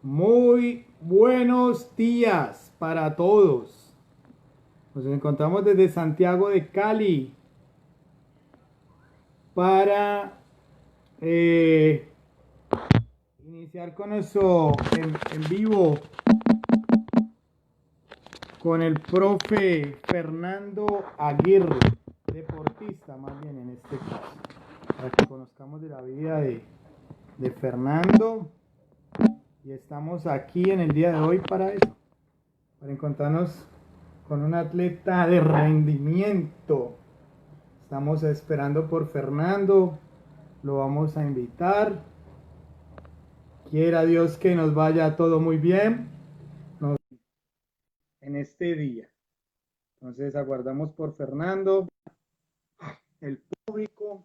Muy buenos días para todos. Nos encontramos desde Santiago de Cali para eh, iniciar con nuestro en vivo con el profe Fernando Aguirre, deportista más bien en este caso, para que conozcamos de la vida de Fernando. Y estamos aquí en el día de hoy para eso, para encontrarnos con un atleta de rendimiento. Estamos esperando por Fernando, lo vamos a invitar. Quiera Dios que nos vaya todo muy bien en este día. Entonces aguardamos por Fernando, el público.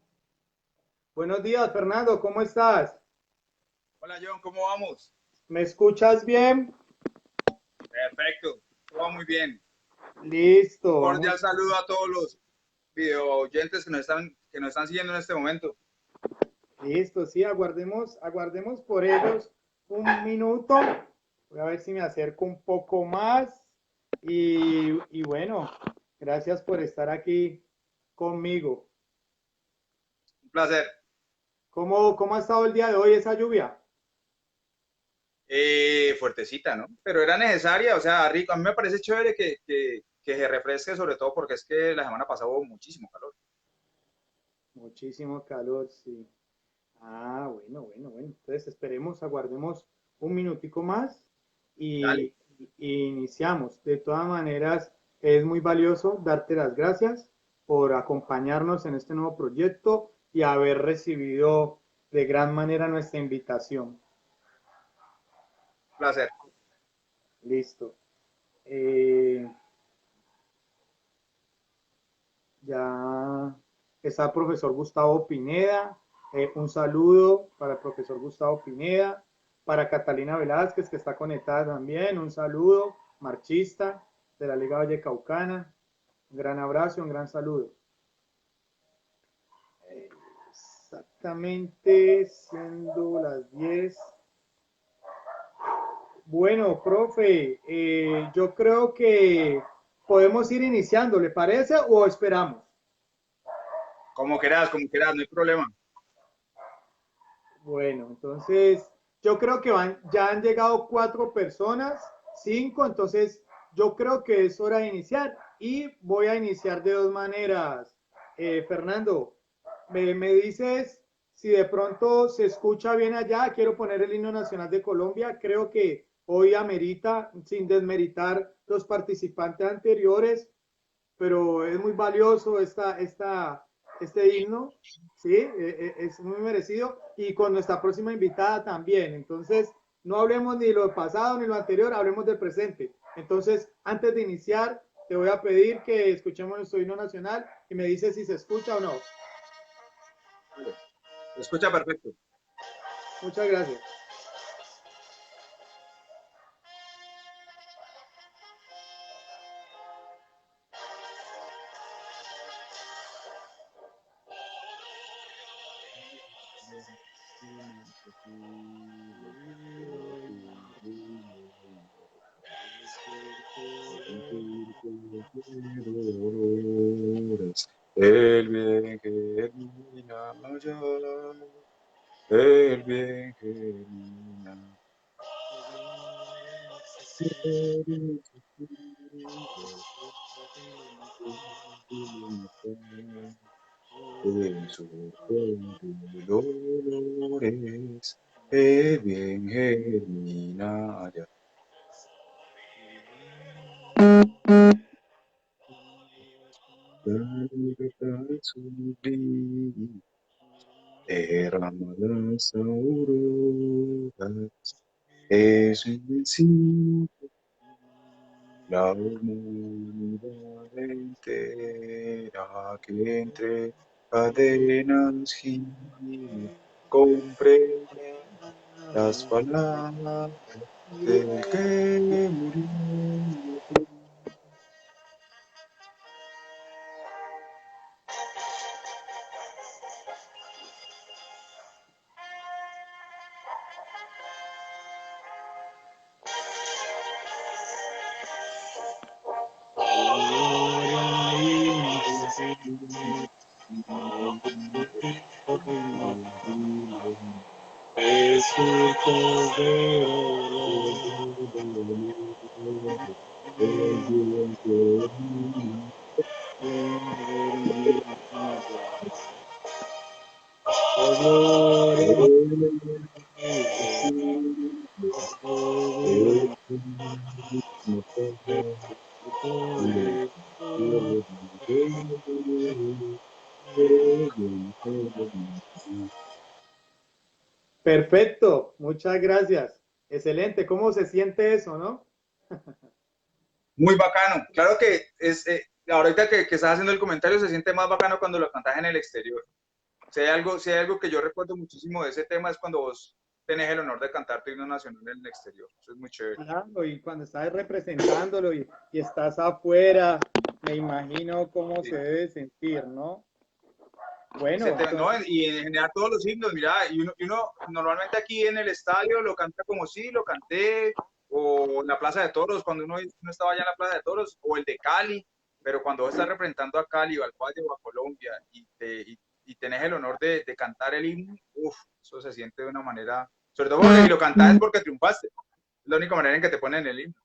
Buenos días, Fernando, ¿cómo estás? Hola John, ¿cómo vamos? ¿Me escuchas bien? Perfecto, todo va muy bien. Un Listo, cordial vamos. saludo a todos los video oyentes que nos están siguiendo en este momento. Listo, sí, aguardemos por ellos un minuto. Voy a ver si me acerco un poco más. Y bueno, gracias por estar aquí conmigo. Un placer. ¿Cómo ha estado el día de hoy esa lluvia? Fuertecita, ¿no? Pero era necesaria, o sea, rico. A mí me parece chévere que se refresque, sobre todo porque es que la semana pasada hubo muchísimo calor. Muchísimo calor, sí. Ah, bueno. Entonces esperemos, aguardemos un minutico más Dale, y iniciamos. De todas maneras, es muy valioso darte las gracias por acompañarnos en este nuevo proyecto y haber recibido de gran manera nuestra invitación. un placer. Listo. Eh, ya está el profesor Gustavo Pineda. Un saludo para el profesor Gustavo Pineda, para Catalina Velázquez, que está conectada también. Un saludo, marchista de la Liga Vallecaucana. Un gran abrazo, un gran saludo. Exactamente siendo las 10. Bueno, profe, yo creo que podemos ir iniciando, ¿le parece o esperamos? Como quieras, no hay problema. Bueno, entonces yo creo que ya han llegado 4 personas, 5, entonces yo creo que es hora de iniciar y voy a iniciar de dos maneras. Fernando, me dices si de pronto se escucha bien allá, quiero poner el himno nacional de Colombia, creo que hoy amerita, sin desmeritar los participantes anteriores, pero es muy valioso este himno, ¿sí? Es muy merecido y con nuestra próxima invitada también. Entonces, no hablemos ni lo pasado ni lo anterior, hablemos del presente. Entonces, antes de iniciar, te voy a pedir que escuchemos nuestro himno nacional y me dices si se escucha o no. Vale. Se escucha perfecto. Muchas gracias. El bien germina allá, el bien germina. En su de dolores, el bien germina allá. La libertad sublime derrama las auroras, es invencible la humanidad entera que entre cadenas gime, comprende las palabras del que murió. Perfecto, muchas gracias. Excelente, ¿cómo se siente eso, no? Muy bacano. Claro que ahorita que estás haciendo el comentario se siente más bacano cuando lo cantas en el exterior. Si hay algo que yo recuerdo muchísimo de ese tema es cuando vos tenés el honor de cantar tu himno nacional en el exterior. Eso es muy chévere. Claro, y cuando estás representándolo y estás afuera, me imagino cómo Sí. se debe sentir, ¿no? Ese Bueno, tema, ¿no? entonces, Y en general todos los himnos, mira, y uno normalmente aquí en el estadio lo canta como sí, lo canté, o en la Plaza de Toros, cuando uno estaba allá en la Plaza de Toros, o el de Cali, pero cuando vos estás representando a Cali o al Valle o a Colombia y tenés el honor de cantar el himno, uff, eso se siente de una manera, sobre todo porque si lo cantás es porque triunfaste, es la única manera en que te ponen el himno.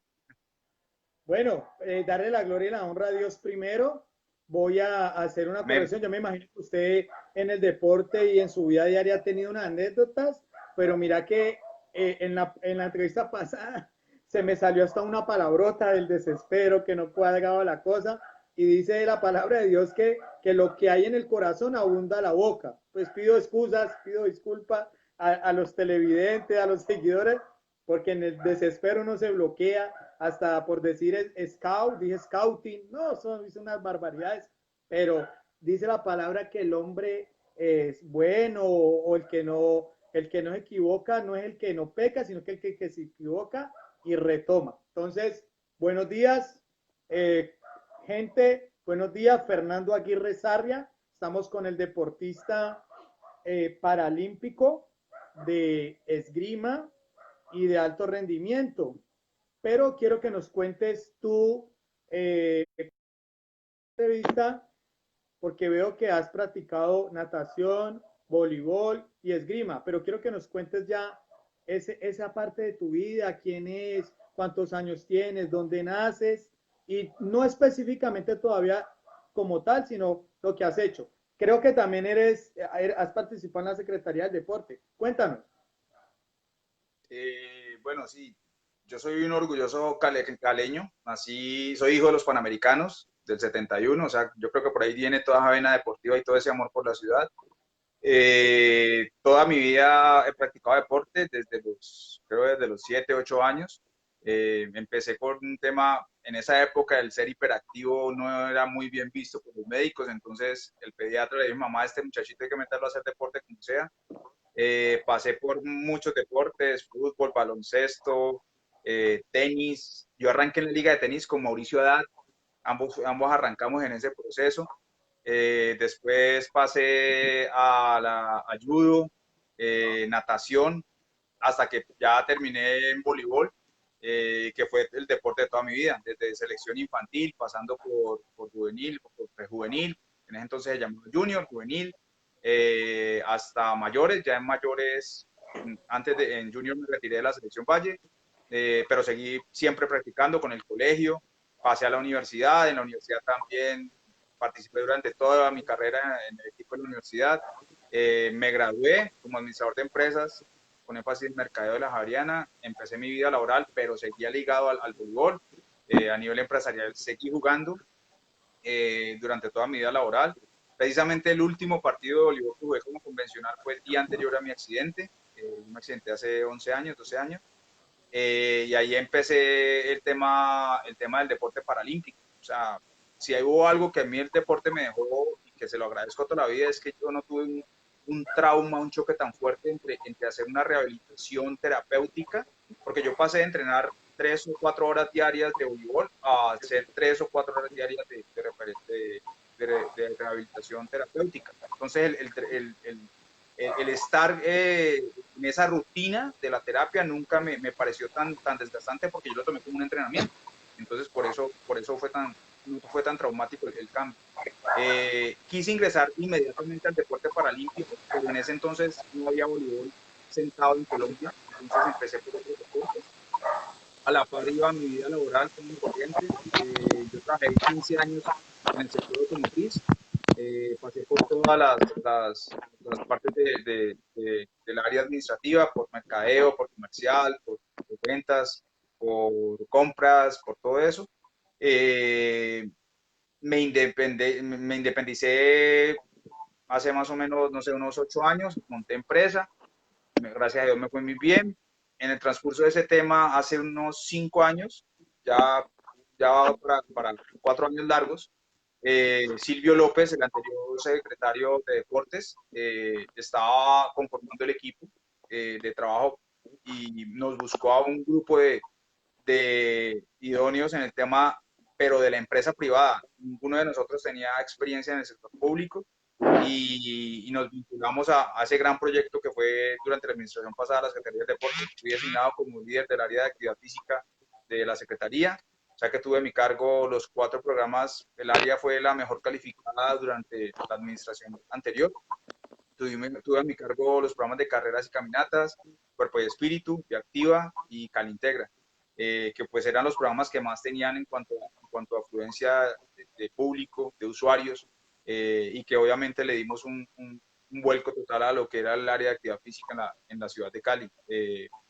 bueno, darle la gloria y la honra a Dios primero. Voy a hacer una Me, corrección. Yo me imagino que usted en el deporte y en su vida diaria ha tenido unas anécdotas, pero mira que en la entrevista pasada se me salió hasta una palabrota del desespero, que no cuadraba la cosa, y dice la palabra de Dios que lo que hay en el corazón abunda la boca. Pues pido excusas, pido disculpas a los televidentes, a los seguidores, porque en el desespero uno se bloquea hasta por decir scout, dije scouting, no, son unas barbaridades, pero dice la palabra que el hombre es bueno o el que no se equivoca no es el que no peca, sino que el que se equivoca y retoma. Entonces, buenos días, gente, buenos días, Fernando Aguirre Sarria, estamos con el deportista paralímpico de esgrima y de alto rendimiento, pero quiero que nos cuentes tu entrevista porque veo que has practicado natación, voleibol y esgrima, pero quiero que nos cuentes ya esa parte de tu vida, quién es, cuántos años tienes, dónde naces y no específicamente todavía como tal, sino lo que has hecho. Creo que también has participado en la Secretaría del Deporte. Cuéntanos. bueno, sí, yo soy un orgulloso caleño, soy hijo de los Panamericanos del 71, o sea, yo creo que por ahí viene toda esa vena deportiva y todo ese amor por la ciudad. Toda mi vida he practicado deporte creo desde los 7, 8 años. Empecé por un tema, en esa época el ser hiperactivo no era muy bien visto por los médicos, entonces el pediatra le dijo, mamá, este muchachito hay que meterlo a hacer deporte como sea. Pasé por muchos deportes, fútbol, baloncesto, tenis. Yo arranqué en la liga de tenis con Mauricio Haddad, ambos arrancamos en ese proceso. Después pasé a judo, natación, hasta que ya terminé en voleibol, que fue el deporte de toda mi vida, desde selección infantil, pasando por juvenil, por prejuvenil, en ese entonces se llamaba junior, juvenil, hasta mayores, ya en mayores, en junior me retiré de la selección Valle, pero seguí siempre practicando con el colegio, pasé a la universidad, en la universidad también participé durante toda mi carrera en el equipo de la universidad, me gradué como administrador de empresas con énfasis en mercadeo de la Javeriana, empecé mi vida laboral, pero seguía ligado al voleibol, a nivel empresarial seguí jugando durante toda mi vida laboral. Precisamente el último partido de voleibol que jugué como convencional fue el día anterior a mi accidente, me accidenté hace 11 años, 12 años, y ahí empecé el tema del deporte paralímpico. O sea, si hubo algo que a mí el deporte me dejó y que se lo agradezco toda la vida es que yo no tuve un trauma, un choque tan fuerte entre hacer una rehabilitación terapéutica, porque yo pasé de entrenar 3 o 4 horas diarias de voleibol a hacer 3 o 4 horas diarias de rehabilitación terapéutica. Entonces, el estar en esa rutina de la terapia nunca me pareció tan desgastante porque yo lo tomé como un entrenamiento. Entonces, por eso no fue tan traumático el cambio. Quise ingresar inmediatamente al deporte paralímpico, pero en ese entonces no había voleibol sentado en Colombia, entonces empecé por otros deportes. A la par iba mi vida laboral común y corriente. Yo trabajé 15 años en el sector automotriz, pasé por todas las partes del área administrativa, por mercadeo, por comercial, por ventas, por compras, por todo eso. Eh, me independicé hace más o menos, no sé, unos 8 años, monté empresa, gracias a Dios me fue muy bien. En el transcurso de ese tema, hace unos 5 años, ya, ya va para 4 años largos, Silvio López, el anterior secretario de Deportes, estaba conformando el equipo de trabajo y nos buscó a un grupo de idóneos en el tema, pero de la empresa privada. Ninguno de nosotros tenía experiencia en el sector público y nos vinculamos a ese gran proyecto que fue durante la administración pasada de la Secretaría de Deportes. Fui designado como líder del área de actividad física de la Secretaría, o sea que tuve a mi cargo los 4 programas. El área fue la mejor calificada durante la administración anterior. Tuve a mi cargo los programas de carreras y caminatas, Cuerpo y Espíritu, Activa y Calintegra, que pues eran los programas que más tenían en cuanto a afluencia de público, de usuarios, y que obviamente le dimos un vuelco total a lo que era el área de actividad física en la ciudad de Cali.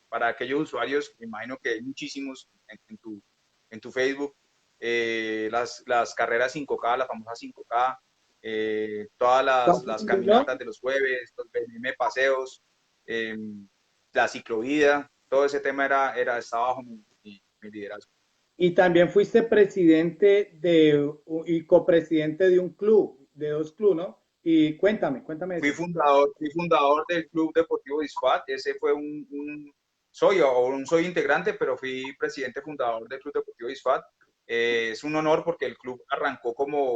Para aquellos usuarios, me imagino que hay muchísimos en tu Facebook, las carreras 5K, la famosa 5K, todas las caminatas de los jueves, los BMM paseos, eh, la ciclovida, todo ese tema estaba bajo mi liderazgo. Y también fuiste presidente y copresidente de un club, de dos clubes, ¿no? Y cuéntame Fui eso. fundador del Club Deportivo Disfat, ese fue soy integrante, pero fui presidente fundador del Club Deportivo Disfat. Es un honor porque el club arrancó como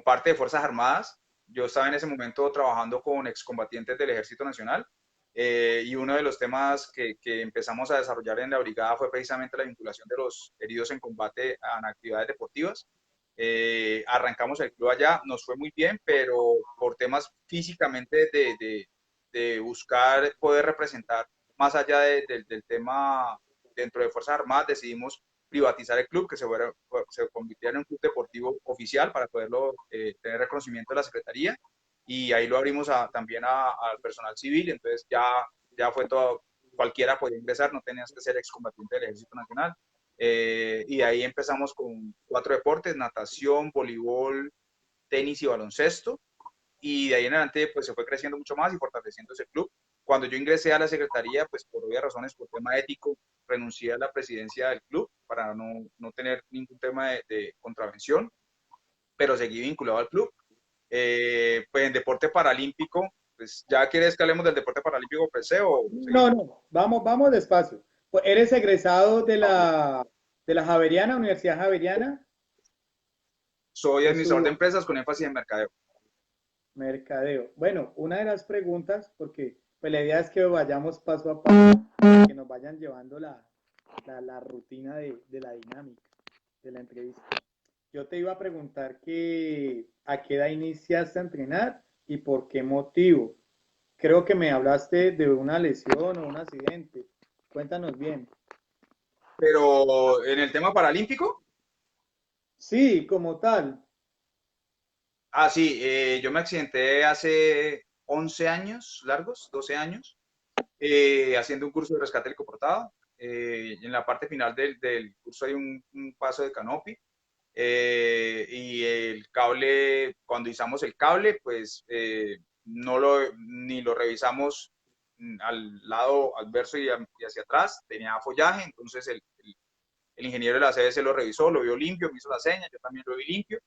parte de Fuerzas Armadas. Yo estaba en ese momento trabajando con excombatientes del Ejército Nacional, y uno de los temas que empezamos a desarrollar en la brigada fue precisamente la vinculación de los heridos en combate a actividades deportivas. Arrancamos el club allá, nos fue muy bien, pero por temas físicamente de buscar poder representar más allá del tema dentro de Fuerzas Armadas, decidimos privatizar el club, que se convirtiera en un club deportivo oficial para poderlo tener reconocimiento de la Secretaría, y ahí lo abrimos también al personal civil. Entonces ya fue todo, cualquiera podía ingresar, no tenías que ser excombatiente del Ejército Nacional. Y de ahí empezamos con 4 deportes: natación, voleibol, tenis y baloncesto, y de ahí en adelante pues se fue creciendo mucho más y fortaleciendo ese club. Cuando yo ingresé a la secretaría, pues por obvias razones, por tema ético, renuncié a la presidencia del club para no tener ningún tema de contravención, pero seguí vinculado al club. Pues en deporte paralímpico, pues ya quieres que hablemos del deporte paralímpico per se o No, seguimos. no, vamos despacio. Pues, ¿eres egresado de la Javeriana, Universidad Javeriana? Soy administrador de Estudio empresas con énfasis en mercadeo. mercadeo. Bueno, una de las preguntas, porque pues, la idea es que vayamos paso a paso, que nos vayan llevando la rutina de la dinámica de la entrevista. Yo te iba a preguntar a qué edad iniciaste a entrenar y por qué motivo. Creo que me hablaste de una lesión o un accidente. Cuéntanos bien. Pero en el tema paralímpico, Sí, como tal. sí, yo me accidenté hace 11 años largos, 12 años, haciendo un curso de rescate helicoportado. En la parte final del curso hay un paso de canopy, y el cable, cuando izamos el cable, pues ni lo revisamos al lado adverso y hacia atrás, tenía follaje. Entonces el ingeniero de la CBC lo revisó, lo vio limpio, me hizo la seña, yo también lo vi limpio.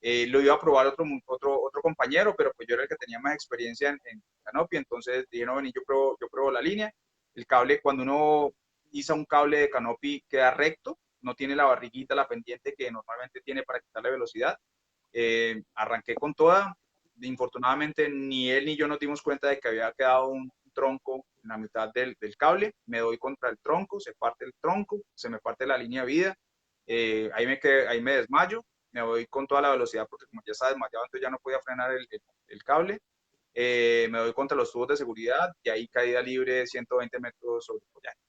Lo iba a probar otro compañero, pero pues yo era el que tenía más experiencia en canopy. Entonces dije, no, vení, yo pruebo la línea. El cable, cuando uno iza un cable de canopy, queda recto, no tiene la barriguita, la pendiente que normalmente tiene para quitarle velocidad. Arranqué con toda. Infortunadamente, ni él ni yo nos dimos cuenta de que había quedado un tronco en la mitad del cable. Me doy contra el tronco, se parte el tronco, se me parte la línea de vida. Ahí me desmayo, me voy con toda la velocidad porque como ya estaba desmayado, entonces ya no podía frenar el cable. me doy contra los tubos de seguridad y ahí caída libre 120 metros sobre el follaje.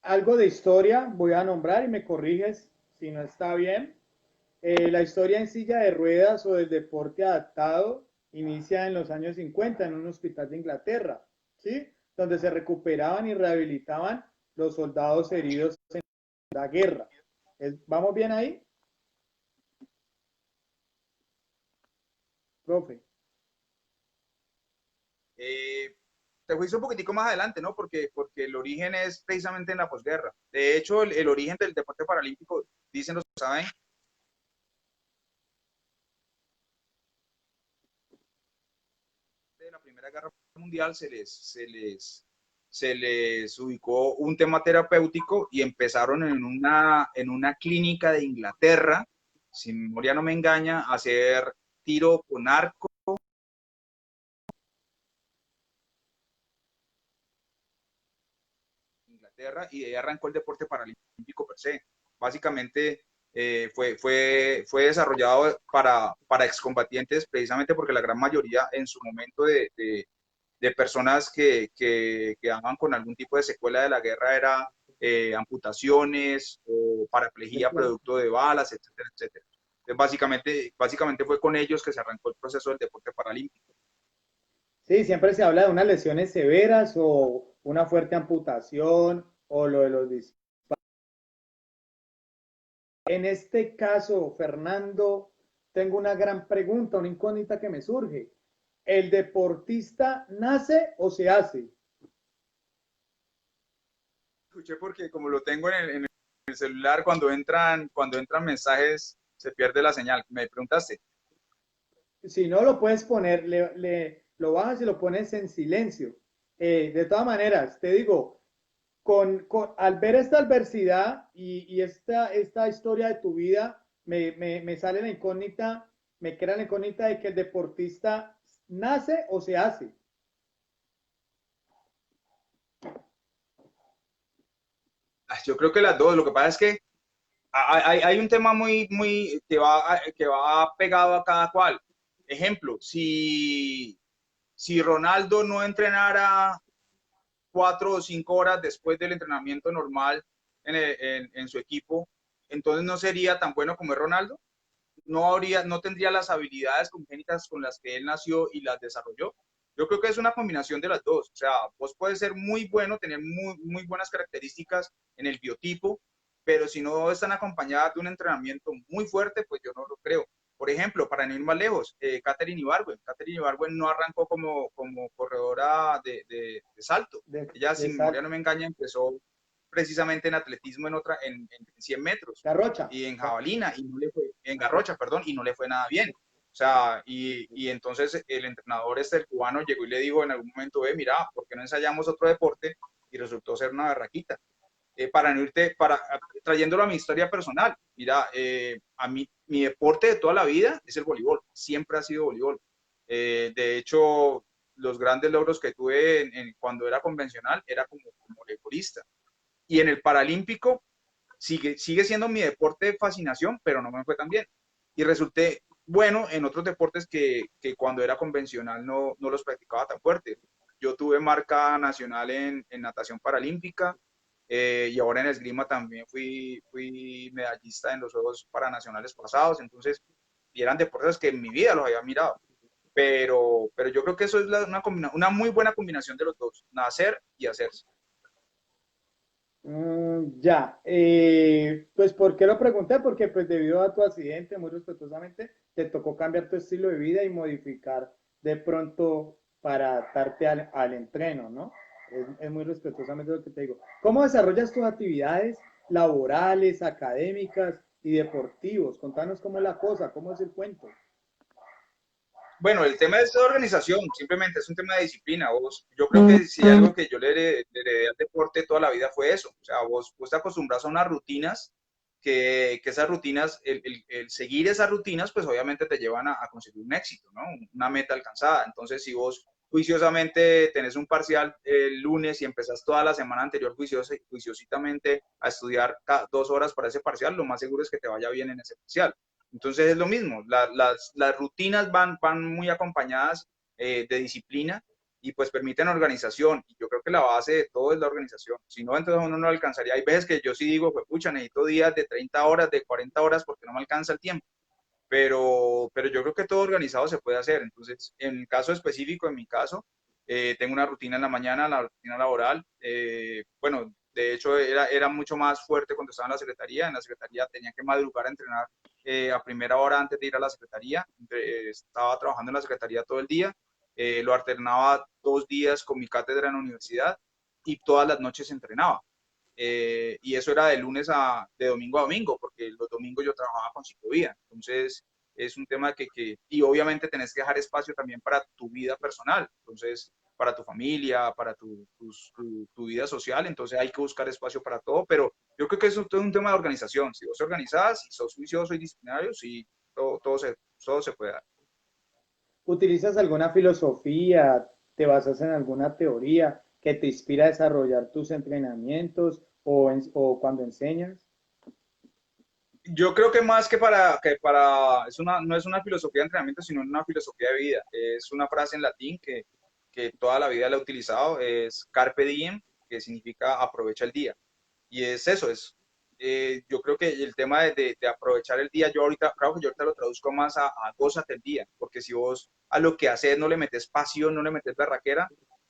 Algo de historia voy a nombrar y me corriges si no está bien. La historia en silla de ruedas o del deporte adaptado inicia en los años 50 en un hospital de Inglaterra, ¿sí? Donde se recuperaban y rehabilitaban los soldados heridos en la guerra. ¿Vamos bien ahí? Profe. Te fuiste un poquitico más adelante, ¿no? Porque el origen es precisamente en la posguerra. De hecho, el origen del deporte paralímpico, dicen los que saben, de la Primera Guerra Mundial se les ubicó un tema terapéutico y empezaron en una clínica de Inglaterra, si mi memoria no me engaña, a hacer tiro con arco. Inglaterra, y de ahí arrancó el deporte paralímpico per se. Básicamente fue desarrollado para excombatientes precisamente porque la gran mayoría en su momento de personas que quedaban con algún tipo de secuela de la guerra era amputaciones o paraplegia producto de balas, etcétera, etcétera. Entonces, básicamente fue con ellos que se arrancó el proceso del deporte paralímpico. Sí, siempre se habla de unas lesiones severas o una fuerte amputación o lo de los disparos. En este caso, Fernando, tengo una gran pregunta, una incógnita que me surge. ¿El deportista nace o se hace? Escuché porque como lo tengo en el celular, cuando entran mensajes se pierde la señal. Me preguntaste. Si no, lo puedes poner, lo bajas y lo pones en silencio. De todas maneras, te digo, al ver esta adversidad y esta historia de tu vida, me sale la incógnita, me queda la incógnita de que el deportista nace o se hace. Yo creo que las dos. Lo que pasa es que hay un tema muy que va pegado a cada cual. Ejemplo, si Ronaldo no entrenara 4 o 5 horas después del entrenamiento normal en su equipo, entonces no sería tan bueno como es Ronaldo. No tendría las habilidades congénitas con las que él nació y las desarrolló. Yo creo que es una combinación de las dos. O sea, vos puedes ser muy bueno, tener muy buenas características en el biotipo, pero si no están acompañadas de un entrenamiento muy fuerte, pues yo no lo creo. Por ejemplo, para no ir más lejos, Katherine Ibargüen. Katherine Ibargüen no arrancó como corredora de salto. Ella, si mi memoria no me engaña, empezó precisamente en atletismo en 100 metros Garrocha. y en jabalina, y no le fue, en garrocha, perdón, y no le fue nada bien. O sea, y entonces el entrenador el cubano llegó y le dijo en algún momento, mira, ¿por qué no ensayamos otro deporte? Y resultó ser una berraquita. Para no irte, trayéndolo a mi historia personal, mira, a mí, mi deporte de toda la vida es el voleibol, siempre ha sido voleibol. De hecho, los grandes logros que tuve cuando era convencional era como voleibolista. Y en el paralímpico, sigue siendo mi deporte de fascinación, pero no me fue tan bien. Y resulté bueno en otros deportes que cuando era convencional no los practicaba tan fuerte. Yo tuve marca nacional en natación paralímpica y ahora en esgrima también fui medallista en los Juegos Paranacionales pasados. Entonces, y eran deportes que en mi vida los había mirado. Pero yo creo que eso es una muy buena combinación de los dos, nacer y hacerse. Ya, pues ¿por qué lo pregunté? Porque pues debido a tu accidente, muy respetuosamente, te tocó cambiar tu estilo de vida y modificar de pronto para adaptarte al entreno, ¿no? Es muy respetuosamente lo que te digo. ¿Cómo desarrollas tus actividades laborales, académicas y deportivos? Contanos cómo es la cosa, cómo es el cuento. Bueno, el tema es de organización, simplemente es un tema de disciplina. Yo creo que si algo que yo le heredé al deporte toda la vida fue eso. O sea, vos te acostumbras a unas rutinas, que esas rutinas, el seguir esas rutinas, pues obviamente te llevan a conseguir un éxito, ¿no? Una meta alcanzada. Entonces, si vos juiciosamente tenés un parcial el lunes y empezás toda la semana anterior juiciosamente a estudiar 2 horas para ese parcial, lo más seguro es que te vaya bien en ese parcial. Entonces es lo mismo, las rutinas van muy acompañadas de disciplina y pues permiten organización. Y yo creo que la base de todo es la organización. Si no, entonces uno no alcanzaría. Hay veces que yo sí digo, pues pucha, necesito días de 30 horas, de 40 horas porque no me alcanza el tiempo. Pero yo creo que todo organizado se puede hacer. Entonces, en el caso específico, en mi caso, tengo una rutina en la mañana, la rutina laboral. Bueno, de hecho, era mucho más fuerte cuando estaba en la secretaría. En la secretaría tenía que madrugar a entrenar a primera hora antes de ir a la secretaría. Estaba trabajando en la secretaría todo el día. Lo alternaba 2 días con mi cátedra en la universidad y todas las noches entrenaba. Y eso era de domingo a domingo, porque los domingos yo trabajaba con ciclovía. Entonces, es un tema y obviamente tenés que dejar espacio también para tu vida personal, entonces, para tu familia, para tu vida social, entonces hay que buscar espacio para todo, pero yo creo que eso es todo un tema de organización. Si vos te organizás, si sos juicioso y disciplinario, sí, todo se puede dar. ¿Utilizas alguna filosofía? ¿Te basas en alguna teoría que te inspira a desarrollar tus entrenamientos o cuando enseñas? Yo creo que más no es una filosofía de entrenamiento, sino una filosofía de vida. Es una frase en latín que toda la vida la he utilizado, es carpe diem, que significa aprovecha el día. Y es eso, yo creo que el tema de aprovechar el día, yo ahorita, claro que yo ahorita lo traduzco más a gózate el día, porque si vos a lo que haces no le metes pasión, no le metes berraquera,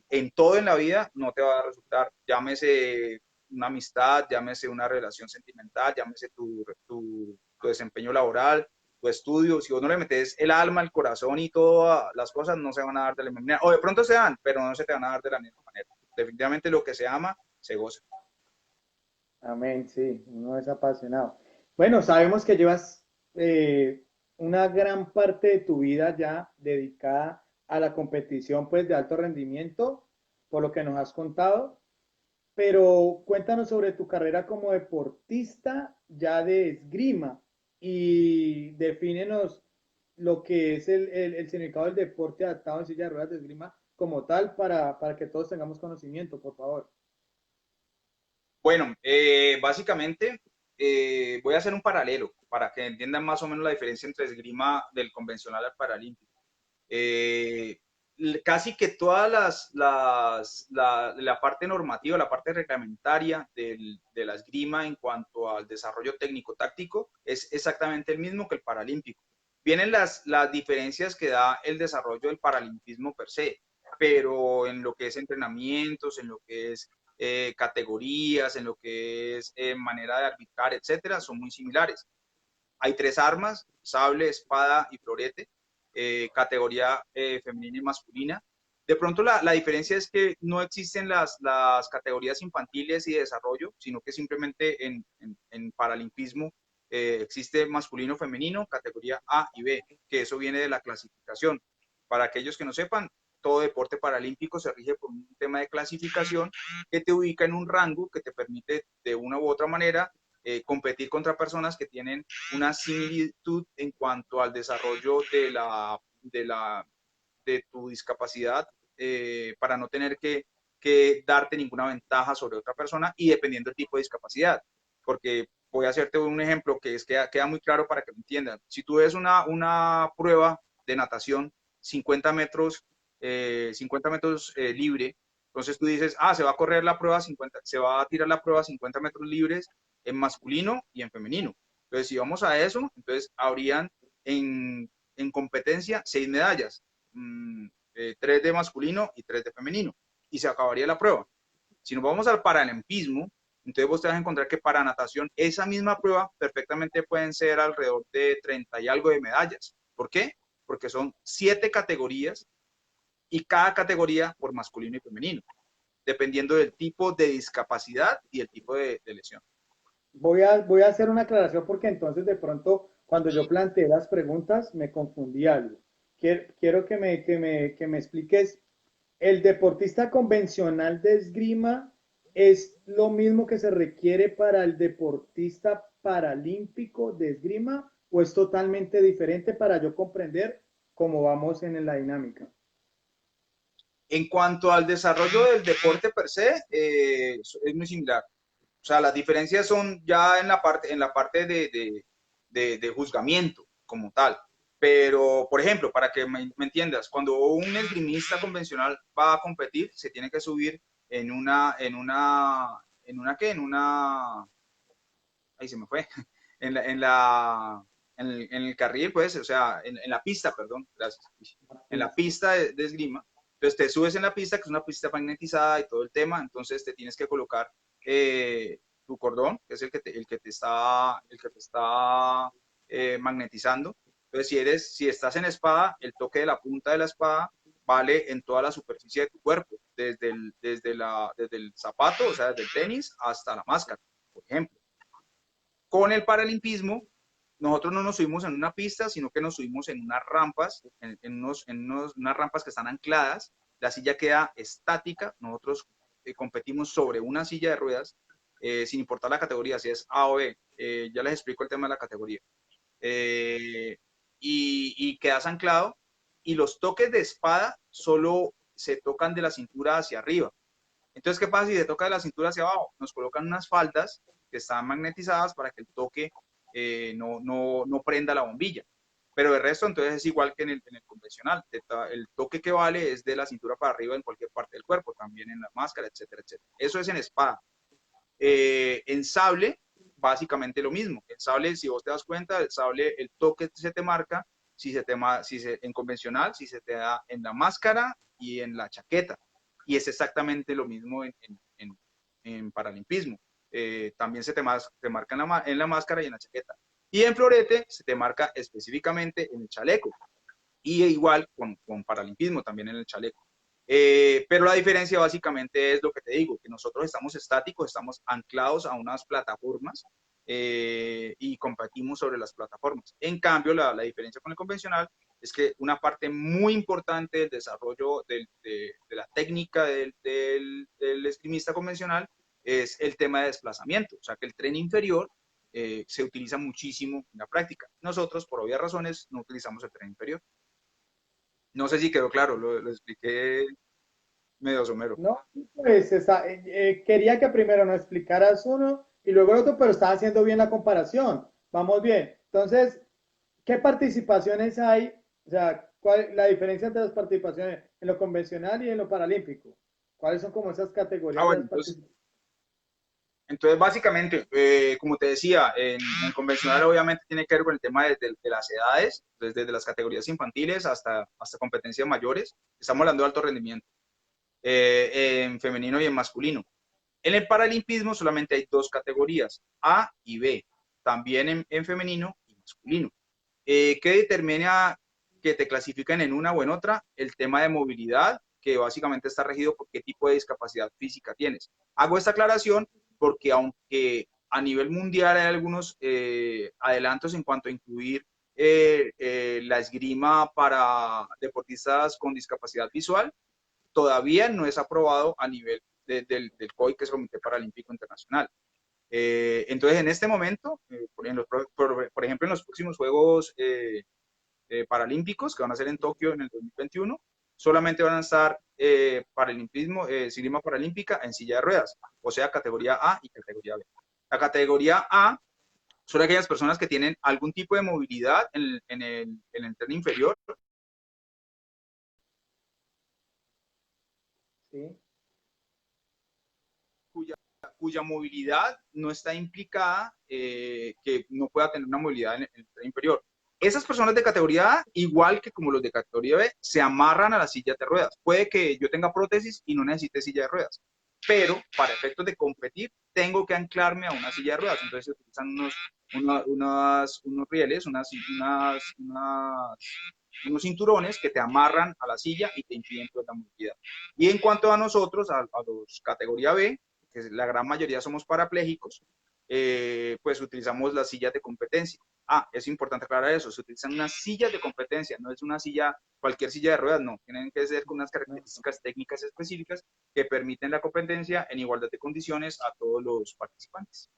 en todo en la vida no te va a resultar. Llámese una amistad, llámese una relación sentimental, llámese tu desempeño laboral, tu estudio. Si vos no le metes el alma, el corazón y todas las cosas, no se van a dar de la misma manera. O de pronto se dan, pero no se te van a dar de la misma manera. Definitivamente lo que se ama, se goza. Amén, sí, uno es apasionado. Bueno, sabemos que llevas una gran parte de tu vida ya dedicada a la competición pues de alto rendimiento, por lo que nos has contado, pero cuéntanos sobre tu carrera como deportista ya de esgrima y defínenos lo que es el significado del deporte adaptado en silla de ruedas de esgrima como tal para que todos tengamos conocimiento, por favor. Bueno, básicamente voy a hacer un paralelo para que entiendan más o menos la diferencia entre esgrima del convencional al paralímpico. Eh, Casi que todas la parte normativa, la parte reglamentaria de la esgrima en cuanto al desarrollo técnico-táctico es exactamente el mismo que el paralímpico. Vienen las diferencias que da el desarrollo del paralimpismo per se, pero en lo que es entrenamientos, en lo que es categorías, en lo que es manera de arbitrar, etcétera, son muy similares. Hay 3 armas, sable, espada y florete, categoría femenina y masculina. De pronto la diferencia es que no existen las categorías infantiles y de desarrollo, sino que simplemente en paralimpismo existe masculino, femenino, categoría A y B, que eso viene de la clasificación. Para aquellos que no sepan, todo deporte paralímpico se rige por un tema de clasificación que te ubica en un rango que te permite de una u otra manera competir contra personas que tienen una similitud en cuanto al desarrollo de tu discapacidad para no tener que darte ninguna ventaja sobre otra persona y dependiendo del tipo de discapacidad. Porque voy a hacerte un ejemplo queda muy claro para que lo entiendan. Si tú ves una prueba de natación 50 metros, 50 metros libre, entonces tú dices, se va a correr la prueba 50, se va a tirar la prueba 50 metros libres en masculino y en femenino. Entonces, si vamos a eso, entonces habrían en competencia 6 medallas, 3 de masculino y 3 de femenino, y se acabaría la prueba. Si nos vamos al paralimpismo, entonces vos te vas a encontrar que para natación esa misma prueba perfectamente pueden ser alrededor de 30 y algo de medallas. ¿Por qué? Porque son 7 categorías y cada categoría por masculino y femenino, dependiendo del tipo de discapacidad y el tipo de lesión. Voy a hacer una aclaración porque entonces de pronto cuando yo planteé las preguntas me confundí algo. Quiero que me expliques, ¿el deportista convencional de esgrima es lo mismo que se requiere para el deportista paralímpico de esgrima o es totalmente diferente para yo comprender cómo vamos en la dinámica? En cuanto al desarrollo del deporte per se, es muy similar. O sea, las diferencias son ya en la parte de juzgamiento. como tal. Pero, por ejemplo, para que me entiendas, cuando un esgrimista convencional va a competir, se tiene que subir ¿qué? Ahí se me fue, en la, en la, en el carril, pues, o sea, en la pista, perdón, gracias, en la pista de esgrima. Entonces te subes en la pista, que es una pista magnetizada y todo el tema, entonces te tienes que colocar tu cordón, que es el que te está magnetizando. Entonces, si estás en espada, el toque de la punta de la espada vale en toda la superficie de tu cuerpo, desde el zapato, o sea, desde el tenis hasta la máscara, por ejemplo. Con el paralimpismo, nosotros no nos subimos en una pista, sino que nos subimos en unas rampas, unas rampas que están ancladas, la silla queda estática, nosotros competimos sobre una silla de ruedas, sin importar la categoría, si es A o B, ya les explico el tema de la categoría, eh, y quedas anclado, y los toques de espada solo se tocan de la cintura hacia arriba. Entonces, ¿qué pasa si se toca de la cintura hacia abajo? Nos colocan unas faldas que están magnetizadas para que el toque no prenda la bombilla. Pero de resto, entonces es igual que en el convencional. El toque que vale es de la cintura para arriba en cualquier parte del cuerpo, también en la máscara, etcétera, etcétera. Eso es en espada. En sable, básicamente lo mismo. En sable, si vos te das cuenta, el sable, el toque se te marca, en convencional, si se te da en la máscara y en la chaqueta. Y es exactamente lo mismo en paralimpismo. También se te marca en la máscara y en la chaqueta. Y en florete se te marca específicamente en el chaleco. Y igual con paralimpismo, también en el chaleco. Pero la diferencia básicamente es lo que te digo, que nosotros estamos estáticos, estamos anclados a unas plataformas y competimos sobre las plataformas. En cambio, la diferencia con el convencional es que una parte muy importante del desarrollo de la técnica del esgrimista convencional es el tema de desplazamiento, o sea que el tren inferior se utiliza muchísimo en la práctica. Nosotros, por obvias razones, no utilizamos el tren inferior. No sé si quedó claro, lo expliqué medio somero. No, pues quería que primero nos explicaras uno y luego el otro, pero estaba haciendo bien la comparación. Vamos bien. Entonces, ¿qué participaciones hay? O sea, ¿cuál la diferencia entre las participaciones en lo convencional y en lo paralímpico? ¿Cuáles son como esas categorías de Bueno, las participaciones? entonces básicamente, como te decía, en el convencional obviamente tiene que ver con el tema de las edades, desde las categorías infantiles hasta competencias mayores. Estamos hablando de alto rendimiento, en femenino y en masculino. En el paralimpismo solamente hay dos categorías, A y B, también en femenino y masculino. ¿Qué determina que te clasifican en una o en otra? El tema de movilidad, que básicamente está regido por qué tipo de discapacidad física tienes. Hago esta aclaración porque aunque a nivel mundial hay algunos adelantos en cuanto a incluir la esgrima para deportistas con discapacidad visual, todavía no es aprobado a nivel del COI, que es el Comité Paralímpico Internacional. Entonces, en este momento, por ejemplo, en los próximos Juegos Paralímpicos, que van a ser en Tokio en el 2021, solamente van a estar esgrima paralímpica en silla de ruedas, o sea, categoría A y categoría B. La categoría A son aquellas personas que tienen algún tipo de movilidad en el tren inferior, Sí. cuya movilidad no está implicada que no pueda tener una movilidad en el tren inferior. Esas personas de categoría A, igual que como los de categoría B, se amarran a las sillas de ruedas. Puede que yo tenga prótesis y no necesite silla de ruedas, pero para efectos de competir tengo que anclarme a una silla de ruedas. Entonces se utilizan unos rieles, unos cinturones que te amarran a la silla y te impiden pues, la movilidad. Y en cuanto a nosotros, a los categoría B, que la gran mayoría somos parapléjicos, pues utilizamos las sillas de competencia. Es importante aclarar eso, se utilizan unas sillas de competencia, no es una silla, cualquier silla de ruedas, no, tienen que ser con unas características técnicas específicas que permiten la competencia en igualdad de condiciones a todos los participantes.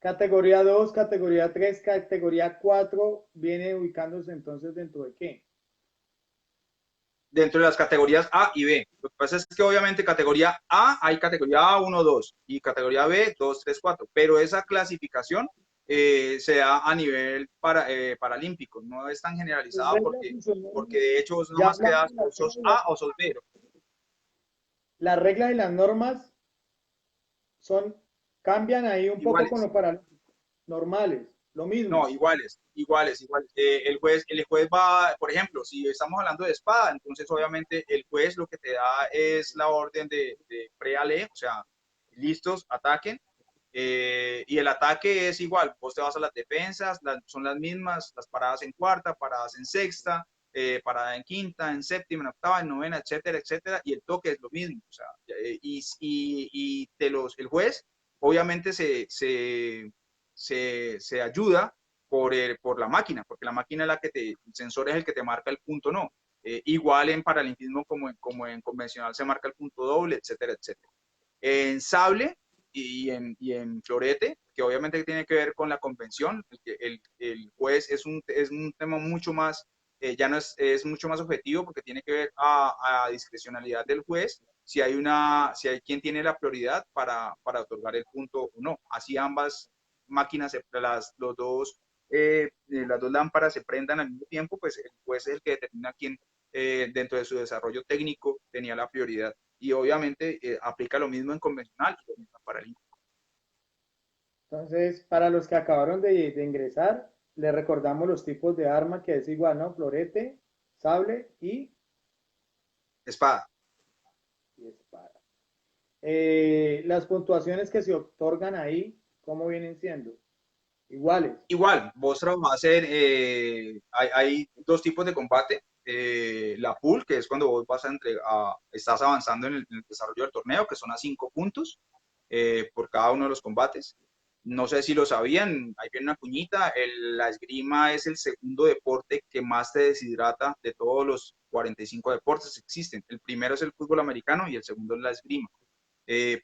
Categoría 2, categoría 3, categoría 4, viene ubicándose entonces dentro de qué? Dentro de las categorías A y B. Lo que pasa es que obviamente categoría A hay categoría A 1, 2 y categoría B 2, 3, 4, pero esa clasificación se da a nivel paralímpico, no es tan Sus generalizado reglas porque, y sus porque normas, de hecho vos ya nomás hablando quedas de o las reglas sos A o sos B. las reglas y las normas son, cambian ahí un poco con Iguales. lo para normales, lo No, mismo. iguales, iguales, iguales. El juez va, por ejemplo, si estamos hablando de espada, entonces obviamente el juez lo que te da es la orden de pre-ale, o sea, listos, ataquen. Y el ataque es igual, vos te vas a las defensas, son las mismas, las paradas en cuarta, paradas en sexta, parada en quinta, en séptima, en octava, en novena, etcétera, etcétera, y el toque es lo mismo. O sea, el juez obviamente se ayuda por la máquina, porque la máquina es la que el sensor es el que te marca el punto no. Igual en paralimpismo como en convencional se marca el punto doble, etcétera, etcétera. En sable y en florete, que obviamente tiene que ver con la convención, el juez es un tema mucho más, ya no es mucho más objetivo porque tiene que ver a discrecionalidad del juez si hay quien tiene la prioridad para otorgar el punto o no. Así ambas máquinas, las dos lámparas se prendan al mismo tiempo, pues el juez es el que determina quién dentro de su desarrollo técnico tenía la prioridad. Y obviamente aplica lo mismo en convencional y lo mismo en paralímpico. Entonces, para los que acabaron de ingresar, les recordamos los tipos de arma que es igual, ¿no? Florete, sable Espada. y espada. Las puntuaciones que se otorgan ahí, ¿cómo vienen siendo? Iguales. Igual, vos trabajás hay dos tipos de combate. La pool, que es cuando vos estás avanzando en el desarrollo del torneo, que son a 5 puntos por cada uno de los combates. No sé si lo sabían, ahí viene una cuñita, la esgrima es el segundo deporte que más te deshidrata de todos los 45 deportes que existen. El primero es el fútbol americano y el segundo es la esgrima.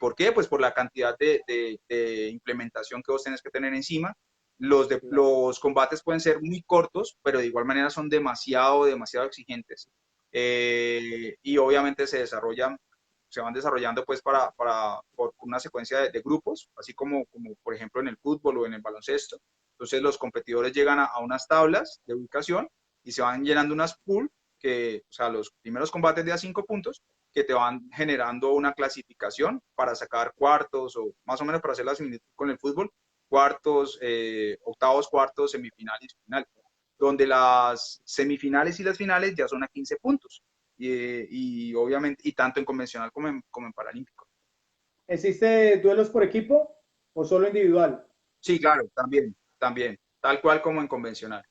¿Por qué? Pues por la cantidad de implementación que vos tenés que tener encima. Los combates pueden ser muy cortos, pero de igual manera son demasiado, demasiado exigentes. Y obviamente se van desarrollando pues por una secuencia de grupos, así como por ejemplo en el fútbol o en el baloncesto. Entonces los competidores llegan a unas tablas de ubicación y se van llenando unas pool, o sea, los primeros combates de a 5 puntos, que te van generando una clasificación para sacar cuartos o más o menos para hacer la similitud con el fútbol, cuartos, octavos, cuartos, semifinales y final, donde las semifinales y las finales ya son a 15 puntos. Y obviamente, y tanto en convencional como en paralímpico. ¿Existe duelos por equipo o solo individual? Sí, claro, también, tal cual como en convencional.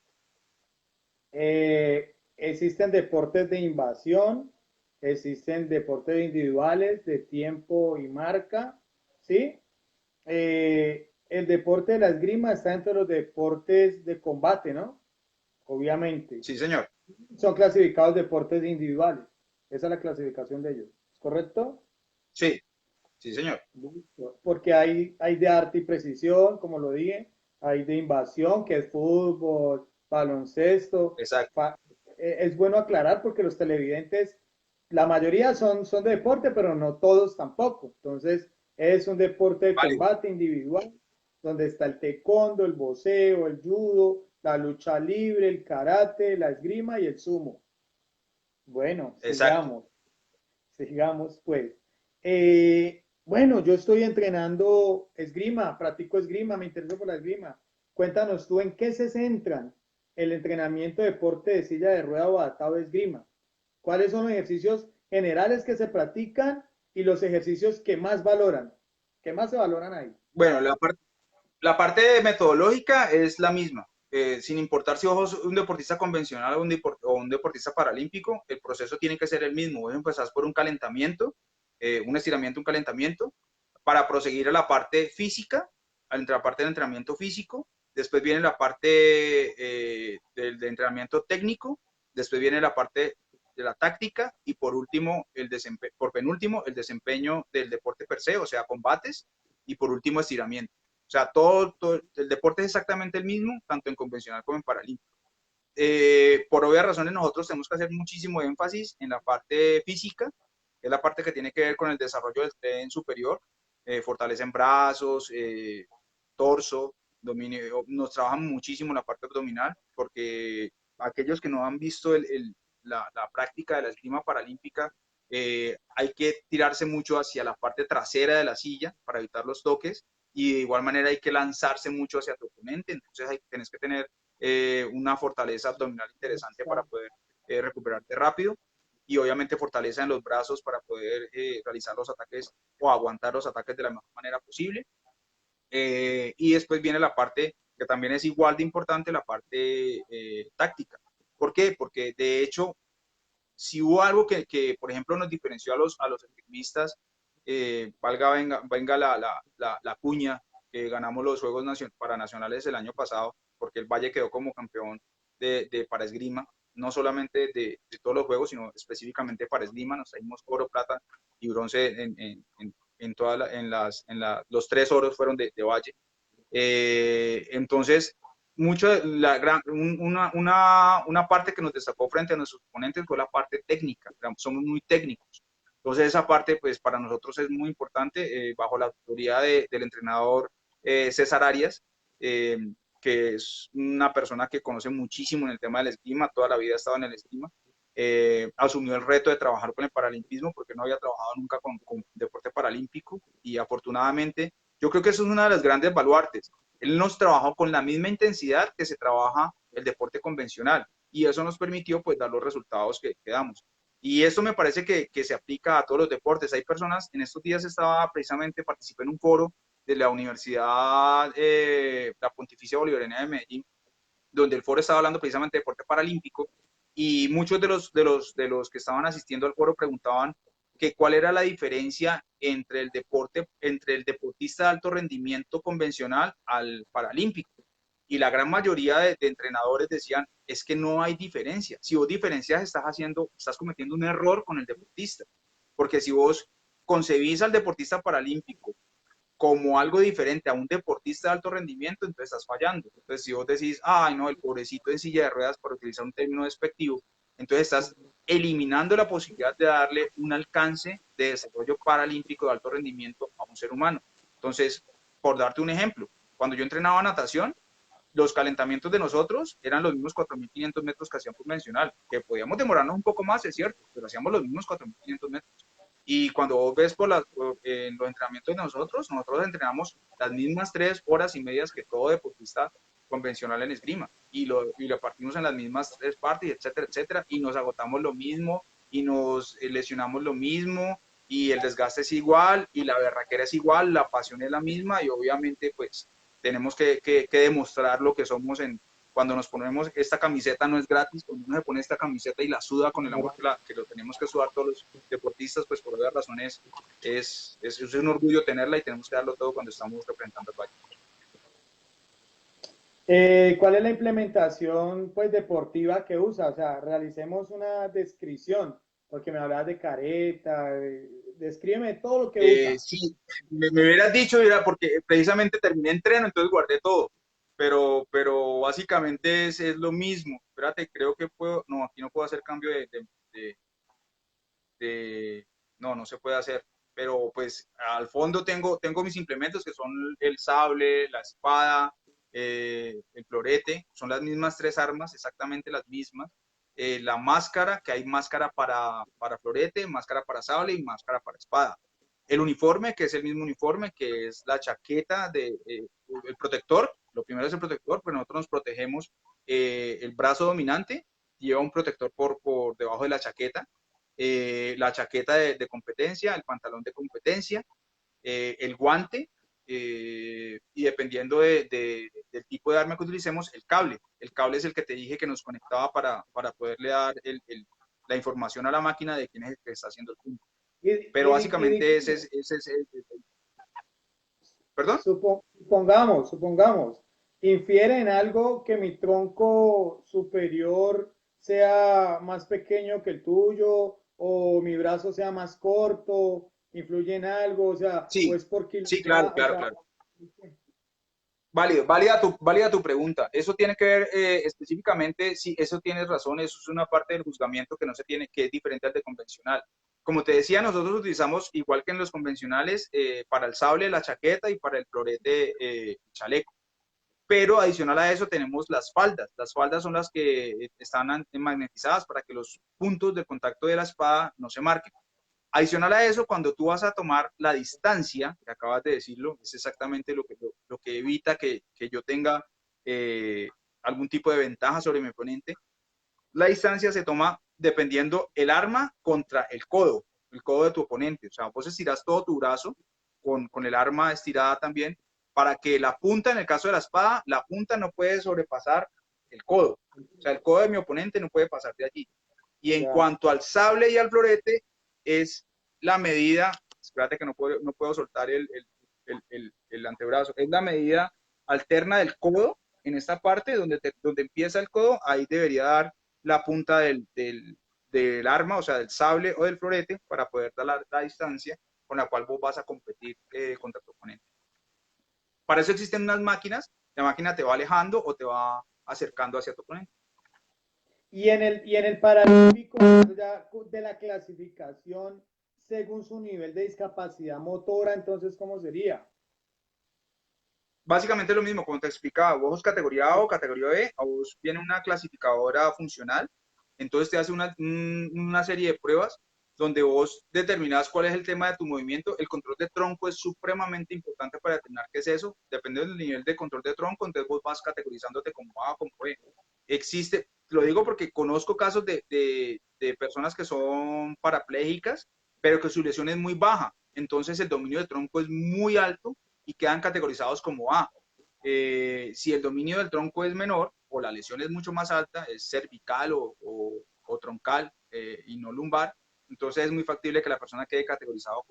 Existen deportes de invasión, existen deportes individuales de tiempo y marca, ¿sí? El deporte de la esgrima está entre los deportes de combate, ¿no? Obviamente. Sí, señor. Son clasificados deportes individuales. Esa es la clasificación de ellos. ¿Es correcto? Sí, sí, señor. Porque hay de arte y precisión, como lo dije, hay de invasión, que es fútbol, baloncesto. Exacto. Es bueno aclarar porque los televidentes, la mayoría son de deporte, pero no todos tampoco. Entonces, es un deporte de Válido. combate individual, donde está el taekwondo, el boxeo, el judo, la lucha libre, el karate, la esgrima y el sumo. Bueno, Exacto. sigamos pues. Bueno, yo estoy entrenando esgrima, practico esgrima, me intereso por la esgrima. Cuéntanos tú en qué se centran el entrenamiento de deporte de silla de rueda o adaptado de esgrima. ¿Cuáles son los ejercicios generales que se practican y los ejercicios que más valoran? ¿Qué más se valoran ahí? Bueno, la parte metodológica es la misma. Sin importar si vos sos un deportista convencional o un deportista paralímpico, el proceso tiene que ser el mismo. Vos empezás por un calentamiento, un estiramiento, un calentamiento, para proseguir a la parte física, a la parte del entrenamiento físico. Después viene la parte del entrenamiento técnico. Después viene la parte de la táctica. Y por último, por penúltimo, el desempeño del deporte per se, o sea, combates. Y por último, estiramiento. O sea, todo el deporte es exactamente el mismo, tanto en convencional como en paralímpico. Por obvias razones, nosotros tenemos que hacer muchísimo énfasis en la parte física, que es la parte que tiene que ver con el desarrollo del tren superior, fortaleza en brazos, torso. nos trabajan muchísimo la parte abdominal, porque aquellos que no han visto la práctica de la esgrima paralímpica, hay que tirarse mucho hacia la parte trasera de la silla para evitar los toques, y de igual manera hay que lanzarse mucho hacia tu oponente, entonces tienes que tener una fortaleza abdominal interesante para poder recuperarte rápido, y obviamente fortaleza en los brazos para poder realizar los ataques o aguantar los ataques de la mejor manera posible. Y después viene la parte que también es igual de importante, la parte táctica. ¿Por qué? Porque de hecho, si hubo algo que por ejemplo, nos diferenció a los esgrimistas, venga la cuña, que ganamos los Juegos Paranacionales el año pasado, porque el Valle quedó como campeón para esgrima, no solamente de todos los juegos, sino específicamente para esgrima. Nos traímos oro, plata y bronce los 3 oros fueron de Valle. Entonces, una parte que nos destacó frente a nuestros oponentes fue la parte técnica. Somos muy técnicos. Entonces, esa parte, pues, para nosotros es muy importante, bajo la autoridad del entrenador César Arias, que es una persona que conoce muchísimo en el tema del esgrima, toda la vida ha estado en el esgrima. Asumió el reto de trabajar con el paralimpismo, porque no había trabajado nunca con deporte paralímpico, y afortunadamente yo creo que eso es una de las grandes baluartes. Él nos trabajó con la misma intensidad que se trabaja el deporte convencional, y eso nos permitió, pues, dar los resultados que damos. Y esto me parece que se aplica a todos los deportes. Hay personas, en estos días participé en un foro de la Universidad, la Pontificia Bolivariana de Medellín, donde el foro estaba hablando precisamente de deporte paralímpico, y muchos de los que estaban asistiendo al foro preguntaban que cuál era la diferencia entre entre el deportista de alto rendimiento convencional al paralímpico. Y la gran mayoría de entrenadores decían, es que no hay diferencia. Si vos diferencias, estás cometiendo un error con el deportista. Porque si vos concebís al deportista paralímpico como algo diferente a un deportista de alto rendimiento, entonces estás fallando. Entonces, si vos decís, ay, no, el pobrecito en silla de ruedas, por utilizar un término despectivo, entonces estás eliminando la posibilidad de darle un alcance de desarrollo paralímpico de alto rendimiento a un ser humano. Entonces, por darte un ejemplo, cuando yo entrenaba natación, los calentamientos de nosotros eran los mismos 4.500 metros que hacían convencional, que podíamos demorarnos un poco más, es cierto, pero hacíamos los mismos 4.500 metros. Y cuando vos ves en los entrenamientos de nosotros entrenamos las mismas 3 horas y media que todo deportista convencional en esgrima. Y lo partimos en las mismas 3 partes, etcétera, etcétera. Y nos agotamos lo mismo, y nos lesionamos lo mismo, y el desgaste es igual, y la berraquera es igual, la pasión es la misma, y obviamente, pues, tenemos que demostrar lo que somos cuando nos ponemos esta camiseta. No es gratis. Cuando uno se pone esta camiseta y la suda con el amor que lo tenemos que sudar todos los deportistas, pues por varias razones es un orgullo tenerla, y tenemos que darlo todo cuando estamos representando al Valle. ¿Cuál es la implementación, pues, deportiva que usa? O sea, realicemos una descripción, porque me hablabas de careta, descríbeme todo lo que usa. Sí, me hubieras dicho, porque precisamente terminé entreno, entonces guardé todo. Pero básicamente es lo mismo. Espérate, creo que puedo, no, aquí no puedo hacer cambio no, no se puede hacer. Pero pues al fondo tengo mis implementos, que son el sable, la espada, el florete. Son las mismas 3 armas, exactamente las mismas. La máscara, que hay máscara para florete, máscara para sable y máscara para espada. El uniforme, que es el mismo uniforme, que es la chaqueta, el protector. Lo primero es el protector, pero nosotros nos protegemos. El brazo dominante lleva un protector por debajo de la chaqueta de competencia, el pantalón de competencia, el guante, y dependiendo del tipo de arma que utilicemos, el cable. El cable es el que te dije que nos conectaba para poderle dar la información a la máquina de quién es el que está haciendo el punto. Pero básicamente ese es ¿Perdón? Supongamos, infiere en algo que mi tronco superior sea más pequeño que el tuyo, o mi brazo sea más corto, influye en algo, o sea, o Sí, es porque, sí, claro, claro, claro. Válida tu pregunta. Eso tiene que ver específicamente, sí, eso tienes razón, eso es una parte del juzgamiento que no se tiene, que es diferente al de convencional. Como te decía, nosotros utilizamos, igual que en los convencionales, para el sable la chaqueta, y para el florete chaleco. pero adicional a eso tenemos las faldas. Las faldas son las que están magnetizadas para que los puntos de contacto de la espada no se marquen. Adicional a eso, cuando tú vas a tomar la distancia, que acabas de decirlo, es exactamente lo que evita que yo tenga algún tipo de ventaja sobre mi oponente. La distancia se toma dependiendo el arma contra el codo de tu oponente. O sea, vos estiras todo tu brazo con el arma estirada también, para que la punta, en el caso de la espada, la punta no puede sobrepasar el codo. O sea, el codo de mi oponente no puede pasar de allí. Y en cuanto al sable y al florete, es la medida, espérate que no puedo soltar el antebrazo, es la medida alterna del codo, en esta parte donde empieza el codo, ahí debería dar la punta del arma, o sea, del sable o del florete, para poder dar la distancia con la cual vos vas a competir contra tu oponente. Para eso existen unas máquinas, la máquina te va alejando o te va acercando hacia tu oponente. Y en el Paralímpico, ya de la clasificación, según su nivel de discapacidad motora, entonces, ¿cómo sería? Básicamente lo mismo, como te explicaba, vos sos categoría A o categoría B, a vos viene una clasificadora funcional, entonces te hace una serie de pruebas donde vos determinás cuál es el tema de tu movimiento. El control de tronco es supremamente importante para determinar qué es eso. Depende del nivel de control de tronco, entonces vos vas categorizándote como A o como B. Existe, lo digo porque conozco casos de personas que son parapléjicas, pero que su lesión es muy baja, entonces el dominio de tronco es muy alto y quedan categorizados como A. Si el dominio del tronco es menor o la lesión es mucho más alta, es cervical o troncal y no lumbar, entonces es muy factible que la persona quede categorizado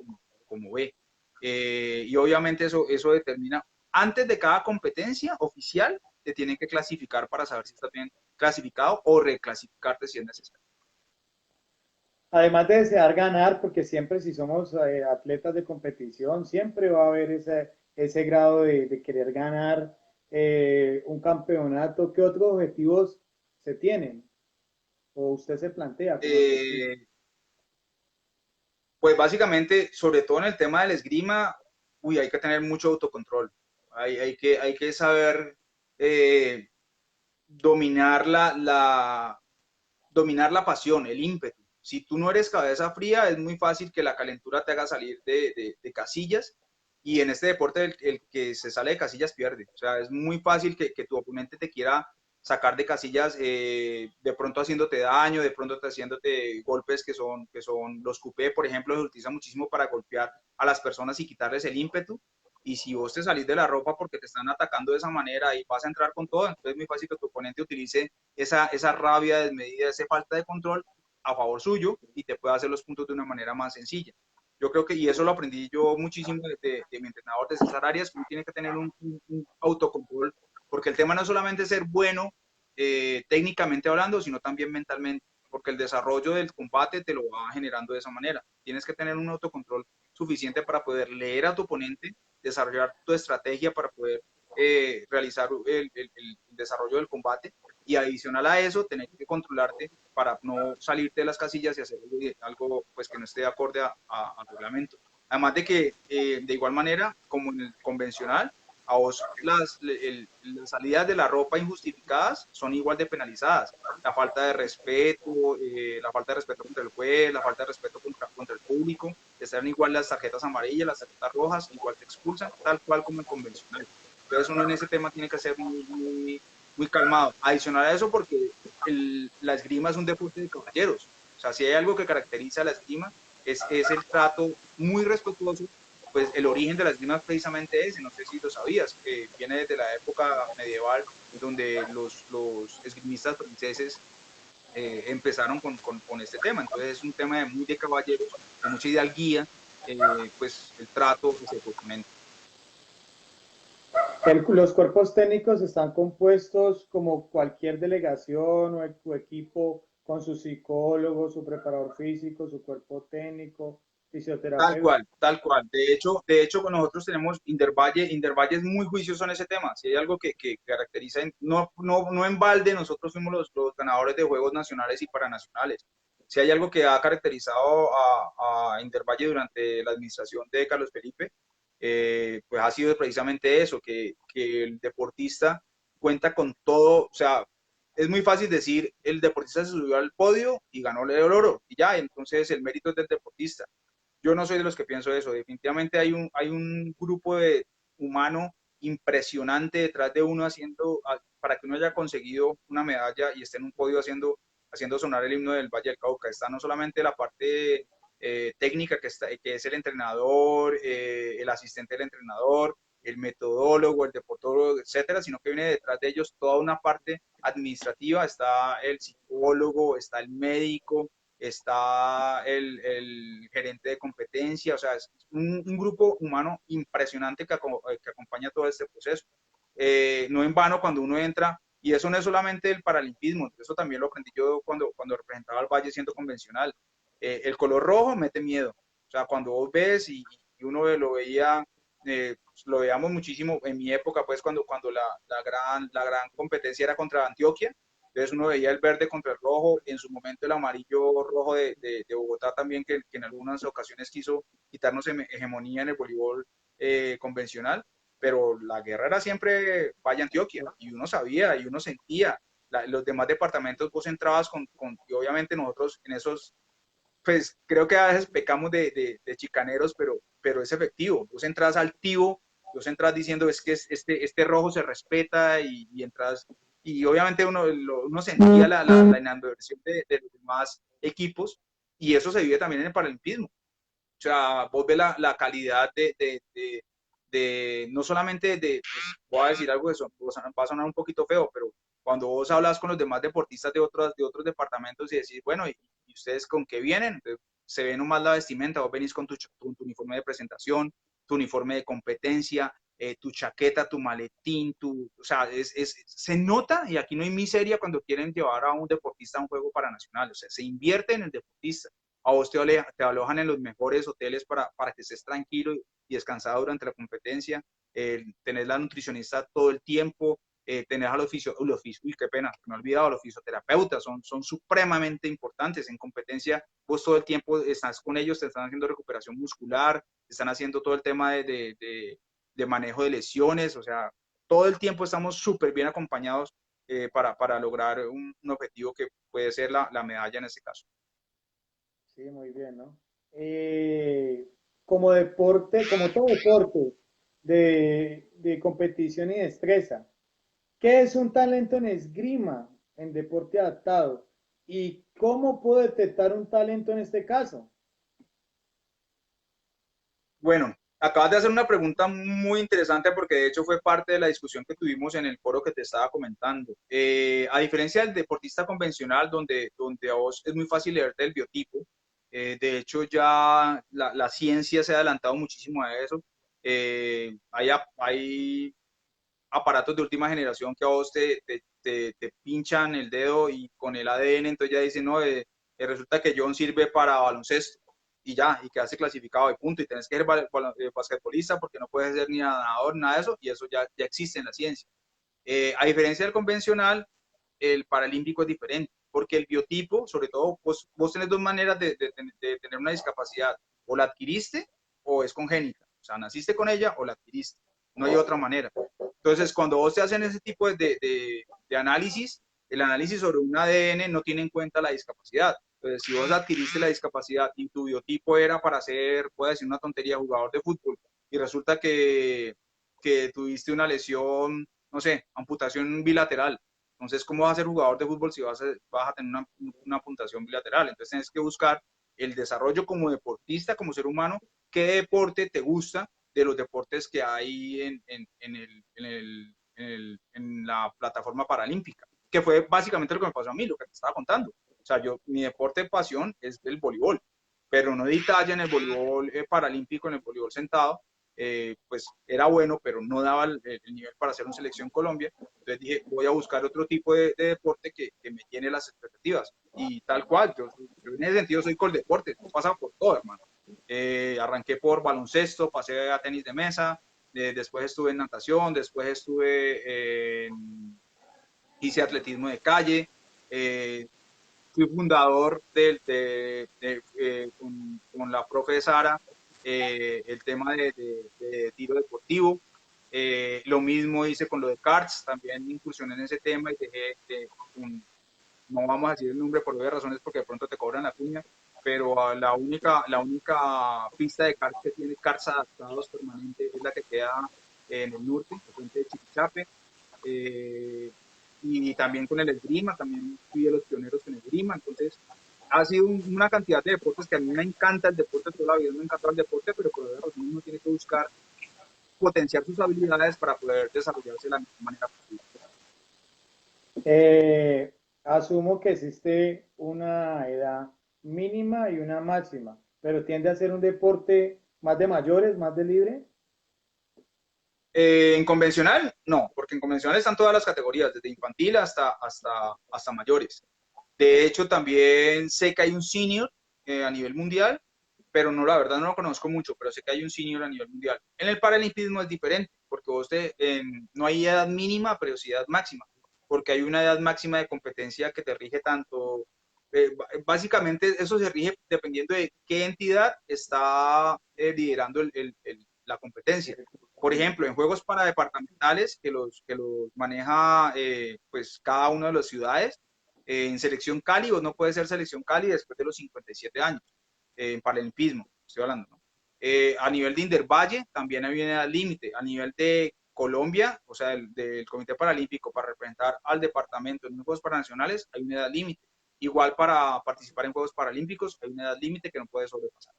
como B. Y obviamente eso determina, antes de cada competencia oficial, te tienen que clasificar para saber si estás bien clasificado o reclasificarte si es necesario. Además de desear ganar, porque siempre si somos atletas de competición, siempre va a haber ese grado de querer ganar un campeonato. ¿Qué otros objetivos se tienen? ¿O usted se plantea como objetivo? Pues básicamente, sobre todo en el tema del esgrima, hay que tener mucho autocontrol. Hay que saber eh, dominar dominar la pasión, el ímpetu. Si tú no eres cabeza fría, es muy fácil que la calentura te haga salir de casillas, y en este deporte el que se sale de casillas pierde. O sea, es muy fácil que tu oponente te quiera sacar de casillas, de pronto haciéndote daño, de pronto haciéndote golpes que son los coupés, por ejemplo, se utiliza muchísimo para golpear a las personas y quitarles el ímpetu. Y si vos te salís de la ropa porque te están atacando de esa manera y vas a entrar con todo, entonces es muy fácil que tu oponente utilice esa rabia desmedida, esa falta de control a favor suyo y te pueda hacer los puntos de una manera más sencilla. Yo creo que, y eso lo aprendí yo muchísimo de mi entrenador de César Arias, que uno tiene que tener un autocontrol, porque el tema no es solamente ser bueno técnicamente hablando, sino también mentalmente, porque el desarrollo del combate te lo va generando de esa manera. Tienes que tener un autocontrol suficiente para poder leer a tu oponente, desarrollar tu estrategia para poder realizar el desarrollo del combate, y adicional a eso, tener que controlarte para no salirte de las casillas y hacer algo pues, que no esté acorde al reglamento. Además de que, de igual manera, como en el convencional, a vos las salidas de la ropa injustificadas son igual de penalizadas. La falta de respeto, contra el juez, la falta de respeto contra el público, están igual las tarjetas amarillas, las tarjetas rojas, igual te expulsan, tal cual como en convencional. Entonces uno en ese tema tiene que ser muy calmado. Adicional a eso, porque la esgrima es un deporte de caballeros. O sea, si hay algo que caracteriza a la esgrima, es el trato muy respetuoso. Pues el origen de la esgrima es precisamente ese, no sé si lo sabías, que viene desde la época medieval, donde los esgrimistas franceses empezaron con este tema. Entonces es un tema muy de caballeros, de mucha hidalguía, pues el trato hacia tu oponente. Los cuerpos técnicos están compuestos como cualquier delegación o equipo con su psicólogo, su preparador físico, su cuerpo técnico, fisioterapeuta. Tal cual. De hecho nosotros tenemos Indervalle es muy juicioso en ese tema. Si hay algo que caracteriza, no en balde, nosotros fuimos los ganadores de Juegos Nacionales y Paranacionales. Si hay algo que ha caracterizado a Indervalle durante la administración de Carlos Felipe, pues ha sido precisamente eso, que el deportista cuenta con todo, o sea, es muy fácil decir, el deportista se subió al podio y ganó el oro, y ya, entonces el mérito es del deportista. Yo no soy de los que pienso eso, definitivamente hay un grupo de humano impresionante detrás de uno haciendo, para que uno haya conseguido una medalla y esté en un podio haciendo sonar el himno del Valle del Cauca. Está no solamente la parte técnica que es el entrenador, el asistente del entrenador, el metodólogo, el deportólogo, etcétera, sino que viene detrás de ellos toda una parte administrativa, está el psicólogo, está el médico, está el gerente de competencia, o sea, es un grupo humano impresionante que acompaña todo este proceso. No en vano cuando uno entra, y eso no es solamente el paralimpismo, eso también lo aprendí yo cuando representaba al Valle siendo convencional. El color rojo mete miedo, o sea, cuando vos ves y uno lo veía, lo veíamos muchísimo en mi época, pues cuando la gran competencia era contra Antioquia, entonces uno veía el verde contra el rojo, en su momento el amarillo rojo de Bogotá también, que en algunas ocasiones quiso quitarnos hegemonía en el voleibol convencional, pero la guerra era siempre Valle Antioquia, y uno sabía, y uno sentía, los demás departamentos vos entrabas y obviamente nosotros en esos, pues creo que a veces pecamos de chicaneros, pero es efectivo, vos entras altivo, vos entras diciendo es que este rojo se respeta y entras, y obviamente uno sentía la inadversión de los demás equipos, y eso se vive también en el paralimpismo. O sea, vos ves la calidad no solamente pues, voy a decir algo de eso, va a sonar un poquito feo, pero cuando vos hablas con los demás deportistas de otros departamentos y decís, bueno, ¿y ustedes con qué vienen? Entonces, se ve nomás la vestimenta, vos venís con tu uniforme de presentación, tu uniforme de competencia, tu chaqueta, tu maletín, o sea, se nota, y aquí no hay miseria cuando quieren llevar a un deportista a un juego paranacional, o sea, se invierte en el deportista. A vos te alojan en los mejores hoteles para que estés tranquilo y descansado durante la competencia, tenés la nutricionista todo el tiempo, tenés a uy, qué pena, me he olvidado, los fisioterapeutas son supremamente importantes en competencia, vos todo el tiempo estás con ellos, te están haciendo recuperación muscular, te están haciendo todo el tema de manejo de lesiones, o sea, todo el tiempo estamos súper bien acompañados para lograr un objetivo que puede ser la medalla en este caso. Sí, muy bien, ¿no? Como deporte, como todo deporte de competición y destreza, ¿qué es un talento en esgrima, en deporte adaptado? ¿Y cómo puedo detectar un talento en este caso? Bueno, acabas de hacer una pregunta muy interesante porque de hecho fue parte de la discusión que tuvimos en el foro que te estaba comentando. A diferencia del deportista convencional, donde a vos es muy fácil leerte el biotipo, de hecho ya la ciencia se ha adelantado muchísimo a eso. Hay aparatos de última generación que a vos te pinchan el dedo y con el ADN, entonces ya dicen, no, resulta que John sirve para baloncesto y ya, y quedaste clasificado y punto, y tenés que ser basquetbolista porque no puedes ser ni nadador, nada de eso, y eso ya existe en la ciencia. A diferencia del convencional, el paralímpico es diferente, porque el biotipo, sobre todo, vos tenés dos maneras de tener una discapacidad, o la adquiriste o es congénita, o sea, naciste con ella o la adquiriste, no hay otra manera. Entonces, cuando vos te hacen ese tipo de análisis, el análisis sobre un ADN no tiene en cuenta la discapacidad. Entonces, si vos adquiriste la discapacidad y tu biotipo era para ser, puedo decir una tontería, jugador de fútbol, y resulta que tuviste una lesión, no sé, amputación bilateral. Entonces, ¿cómo vas a ser jugador de fútbol si vas a tener una amputación bilateral? Entonces, tienes que buscar el desarrollo como deportista, como ser humano, qué deporte te gusta de los deportes que hay en la plataforma paralímpica, que fue básicamente lo que me pasó a mí, lo que te estaba contando. O sea, mi deporte de pasión es el voleibol, pero no di talla en el voleibol paralímpico, en el voleibol sentado, pues era bueno, pero no daba el nivel para hacer una selección Colombia. Entonces dije, voy a buscar otro tipo de deporte que me llene las expectativas. Y tal cual, yo en ese sentido soy con el deporte, he pasado por todo, hermano. Arranqué por baloncesto, pasé a tenis de mesa, después estuve en natación, después hice atletismo de calle, eh, fui fundador con la profe Sara, el tema de tiro deportivo. Lo mismo hice con lo de karts, también incursioné en ese tema y dejé no vamos a decir el nombre por obvias razones porque de pronto te cobran la cuña, pero la única pista de karts que tiene karts adaptados permanente es la que queda en el norte, al frente de Chiquichape. eh, y también con el esgrima, también fui de los pioneros con el esgrima, entonces ha sido una cantidad de deportes que a mí me encanta el deporte, toda la vida me ha encantado el deporte, pero por obvias razones uno tiene que buscar potenciar sus habilidades para poder desarrollarse de la mejor manera posible. Eh, Asumo que existe una edad mínima y una máxima, pero tiende a ser un deporte más de mayores, más de libre. En convencional, no, porque en convencional están todas las categorías, desde infantil hasta mayores. De hecho, también sé que hay un senior a nivel mundial, pero no, la verdad no lo conozco mucho, pero sé que hay un senior a nivel mundial. En el paralimpismo es diferente, porque no hay edad mínima, pero sí edad máxima, porque hay una edad máxima de competencia que te rige tanto, básicamente eso se rige dependiendo de qué entidad está liderando la competencia. Por ejemplo, en juegos para departamentales que los maneja pues cada una de las ciudades, en selección Cali, vos no puedes ser selección Cali después de los 57 años, en paralimpismo, estoy hablando, ¿no? A nivel de Indervalle también hay una edad límite. A nivel de Colombia, o sea, del Comité Paralímpico, para representar al departamento en los Juegos Paranacionales, hay una edad límite. Igual para participar en Juegos Paralímpicos, hay una edad límite que no puede sobrepasar.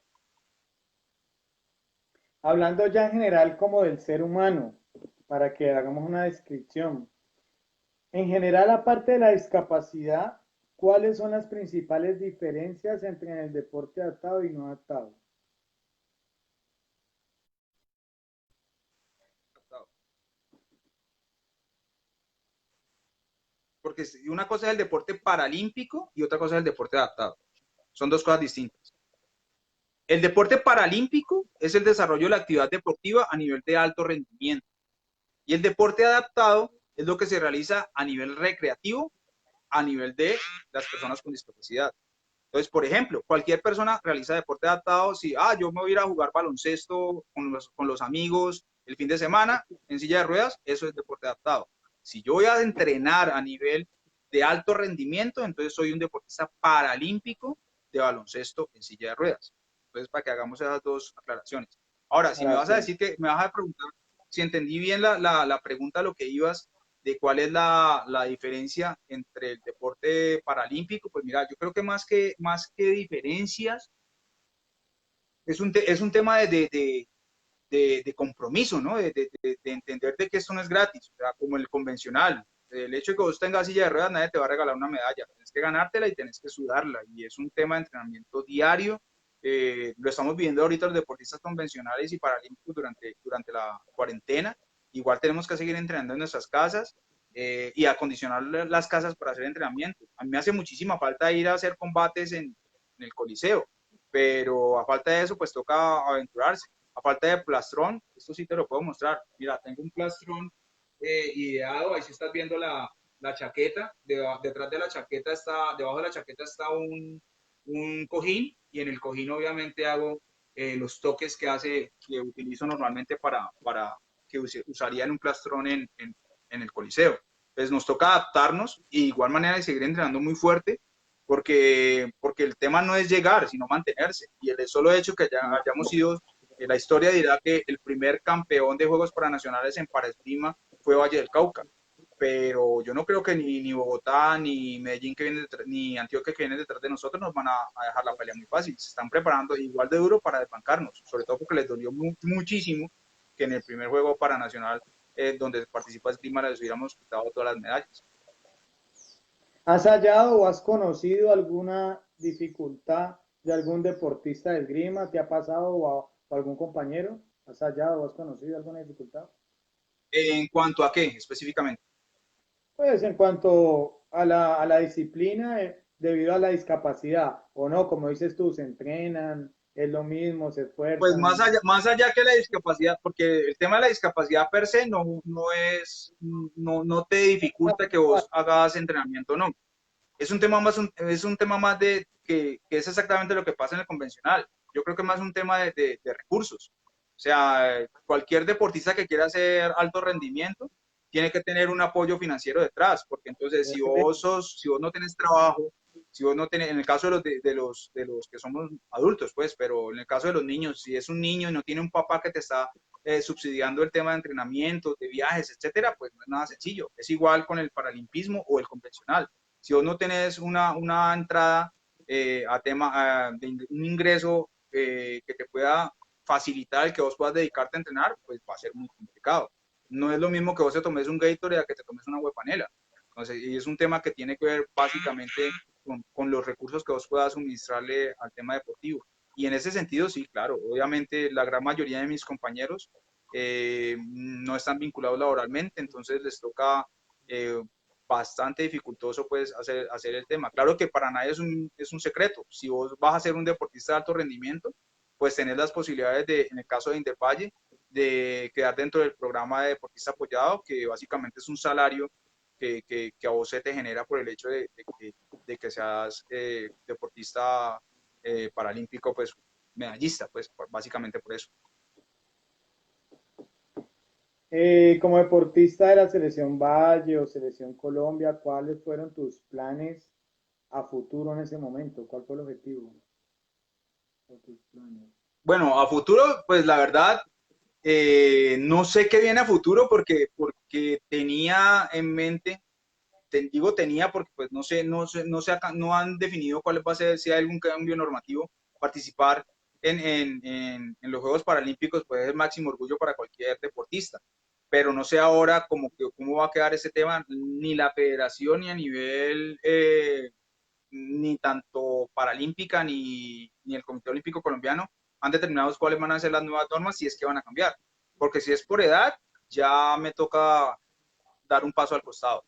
Hablando ya en general como del ser humano, para que hagamos una descripción. En general, aparte de la discapacidad, ¿cuáles son las principales diferencias entre el deporte adaptado y no adaptado? Porque una cosa es el deporte paralímpico y otra cosa es el deporte adaptado. Son dos cosas distintas. El deporte paralímpico es el desarrollo de la actividad deportiva a nivel de alto rendimiento. Y el deporte adaptado es lo que se realiza a nivel recreativo, a nivel de las personas con discapacidad. Entonces, por ejemplo, cualquier persona realiza deporte adaptado. Si, yo me voy a ir a jugar baloncesto con los amigos el fin de semana en silla de ruedas, eso es deporte adaptado. Si yo voy a entrenar a nivel de alto rendimiento, entonces soy un deportista paralímpico de baloncesto en silla de ruedas. Entonces, para que hagamos esas dos aclaraciones. Ahora, si me vas a Gracias. decir me vas a preguntar, si entendí bien la pregunta, lo que ibas, de cuál es la diferencia entre el deporte paralímpico, pues mira, yo creo que más que diferencias, es un tema de compromiso, ¿no? De entender de que esto no es gratis, o sea, como el convencional. El hecho de que vos tengas silla de ruedas, nadie te va a regalar una medalla, tienes que ganártela y tienes que sudarla, y es un tema de entrenamiento diario. Lo estamos viendo ahorita los deportistas convencionales y paralímpicos durante la cuarentena. Igual tenemos que seguir entrenando en nuestras casas y acondicionar las casas para hacer entrenamiento. A mí me hace muchísima falta ir a hacer combates en el Coliseo, pero a falta de eso, pues toca aventurarse. A falta de plastrón, esto sí te lo puedo mostrar. Mira, tengo un plastrón ideado, ahí si estás viendo la chaqueta, detrás de la chaqueta debajo de la chaqueta está un cojín, y en el cojín obviamente hago los toques que utilizo normalmente para que usaría en un plastrón en el Coliseo. Entonces nos toca adaptarnos y de igual manera de seguir entrenando muy fuerte, porque el tema no es llegar, sino mantenerse. Y el solo hecho que ya hayamos sido, la historia dirá que el primer campeón de Juegos Paranacionales en paraesgrima fue Valle del Cauca, pero yo no creo que ni Bogotá, ni Medellín que viene detrás, ni Antioquia que viene detrás de nosotros nos van a dejar la pelea muy fácil. Se están preparando igual de duro para desbancarnos, sobre todo porque les dolió muchísimo que en el primer juego paranacional donde participa Esgrima les hubiéramos quitado todas las medallas. ¿Has hallado o has conocido alguna dificultad de algún deportista de esgrima? ¿Te ha pasado o algún compañero? ¿Has hallado o has conocido alguna dificultad? ¿En cuanto a qué específicamente? Pues en cuanto a la disciplina, debido a la discapacidad, o no, como dices tú, se entrenan, es lo mismo, se Pues esfuerzan. más allá que la discapacidad, porque el tema de la discapacidad per se no te dificulta que vos hagas entrenamiento, no. Es un tema más que es exactamente lo que pasa en el convencional. Yo creo que más un tema de recursos. O sea, cualquier deportista que quiera hacer alto rendimiento tiene que tener un apoyo financiero detrás, porque entonces si vos no tenés trabajo, si vos no tenés, en el caso de los que somos adultos, pues, pero en el caso de los niños, si es un niño y no tiene un papá que te está subsidiando el tema de entrenamiento, de viajes, etcétera, pues no es nada sencillo. Es igual con el paralimpismo o el convencional. Si vos no tenés una entrada a tema de un ingreso que te pueda facilitar el que vos puedas dedicarte a entrenar, pues va a ser muy complicado. No es lo mismo que vos te tomes un Gatorade a que te tomes una huepanela. Entonces, y es un tema que tiene que ver básicamente con los recursos que vos puedas suministrarle al tema deportivo. Y en ese sentido, sí, claro, obviamente la gran mayoría de mis compañeros no están vinculados laboralmente, entonces les toca bastante dificultoso pues hacer el tema. Claro que para nadie es un secreto. Si vos vas a ser un deportista de alto rendimiento, pues tenés las posibilidades de, en el caso de Indepalle, de quedar dentro del programa de deportista apoyado, que básicamente es un salario que a vos se te genera por el hecho de que seas deportista paralímpico, pues medallista, pues básicamente por eso. Como deportista de la Selección Valle o Selección Colombia, ¿cuáles fueron tus planes a futuro en ese momento? ¿Cuál fue el objetivo de tus planes? Bueno, a futuro, pues la verdad, no sé qué viene a futuro porque tenía en mente, digo tenía porque pues no han definido cuál va a ser, si hay algún cambio normativo, participar en los Juegos Paralímpicos pues es el máximo orgullo para cualquier deportista, pero no sé ahora cómo va a quedar ese tema, ni la federación ni a nivel, ni tanto paralímpica ni el Comité Olímpico Colombiano han determinado cuáles van a ser las nuevas normas, si es que van a cambiar, porque si es por edad, ya me toca dar un paso al costado.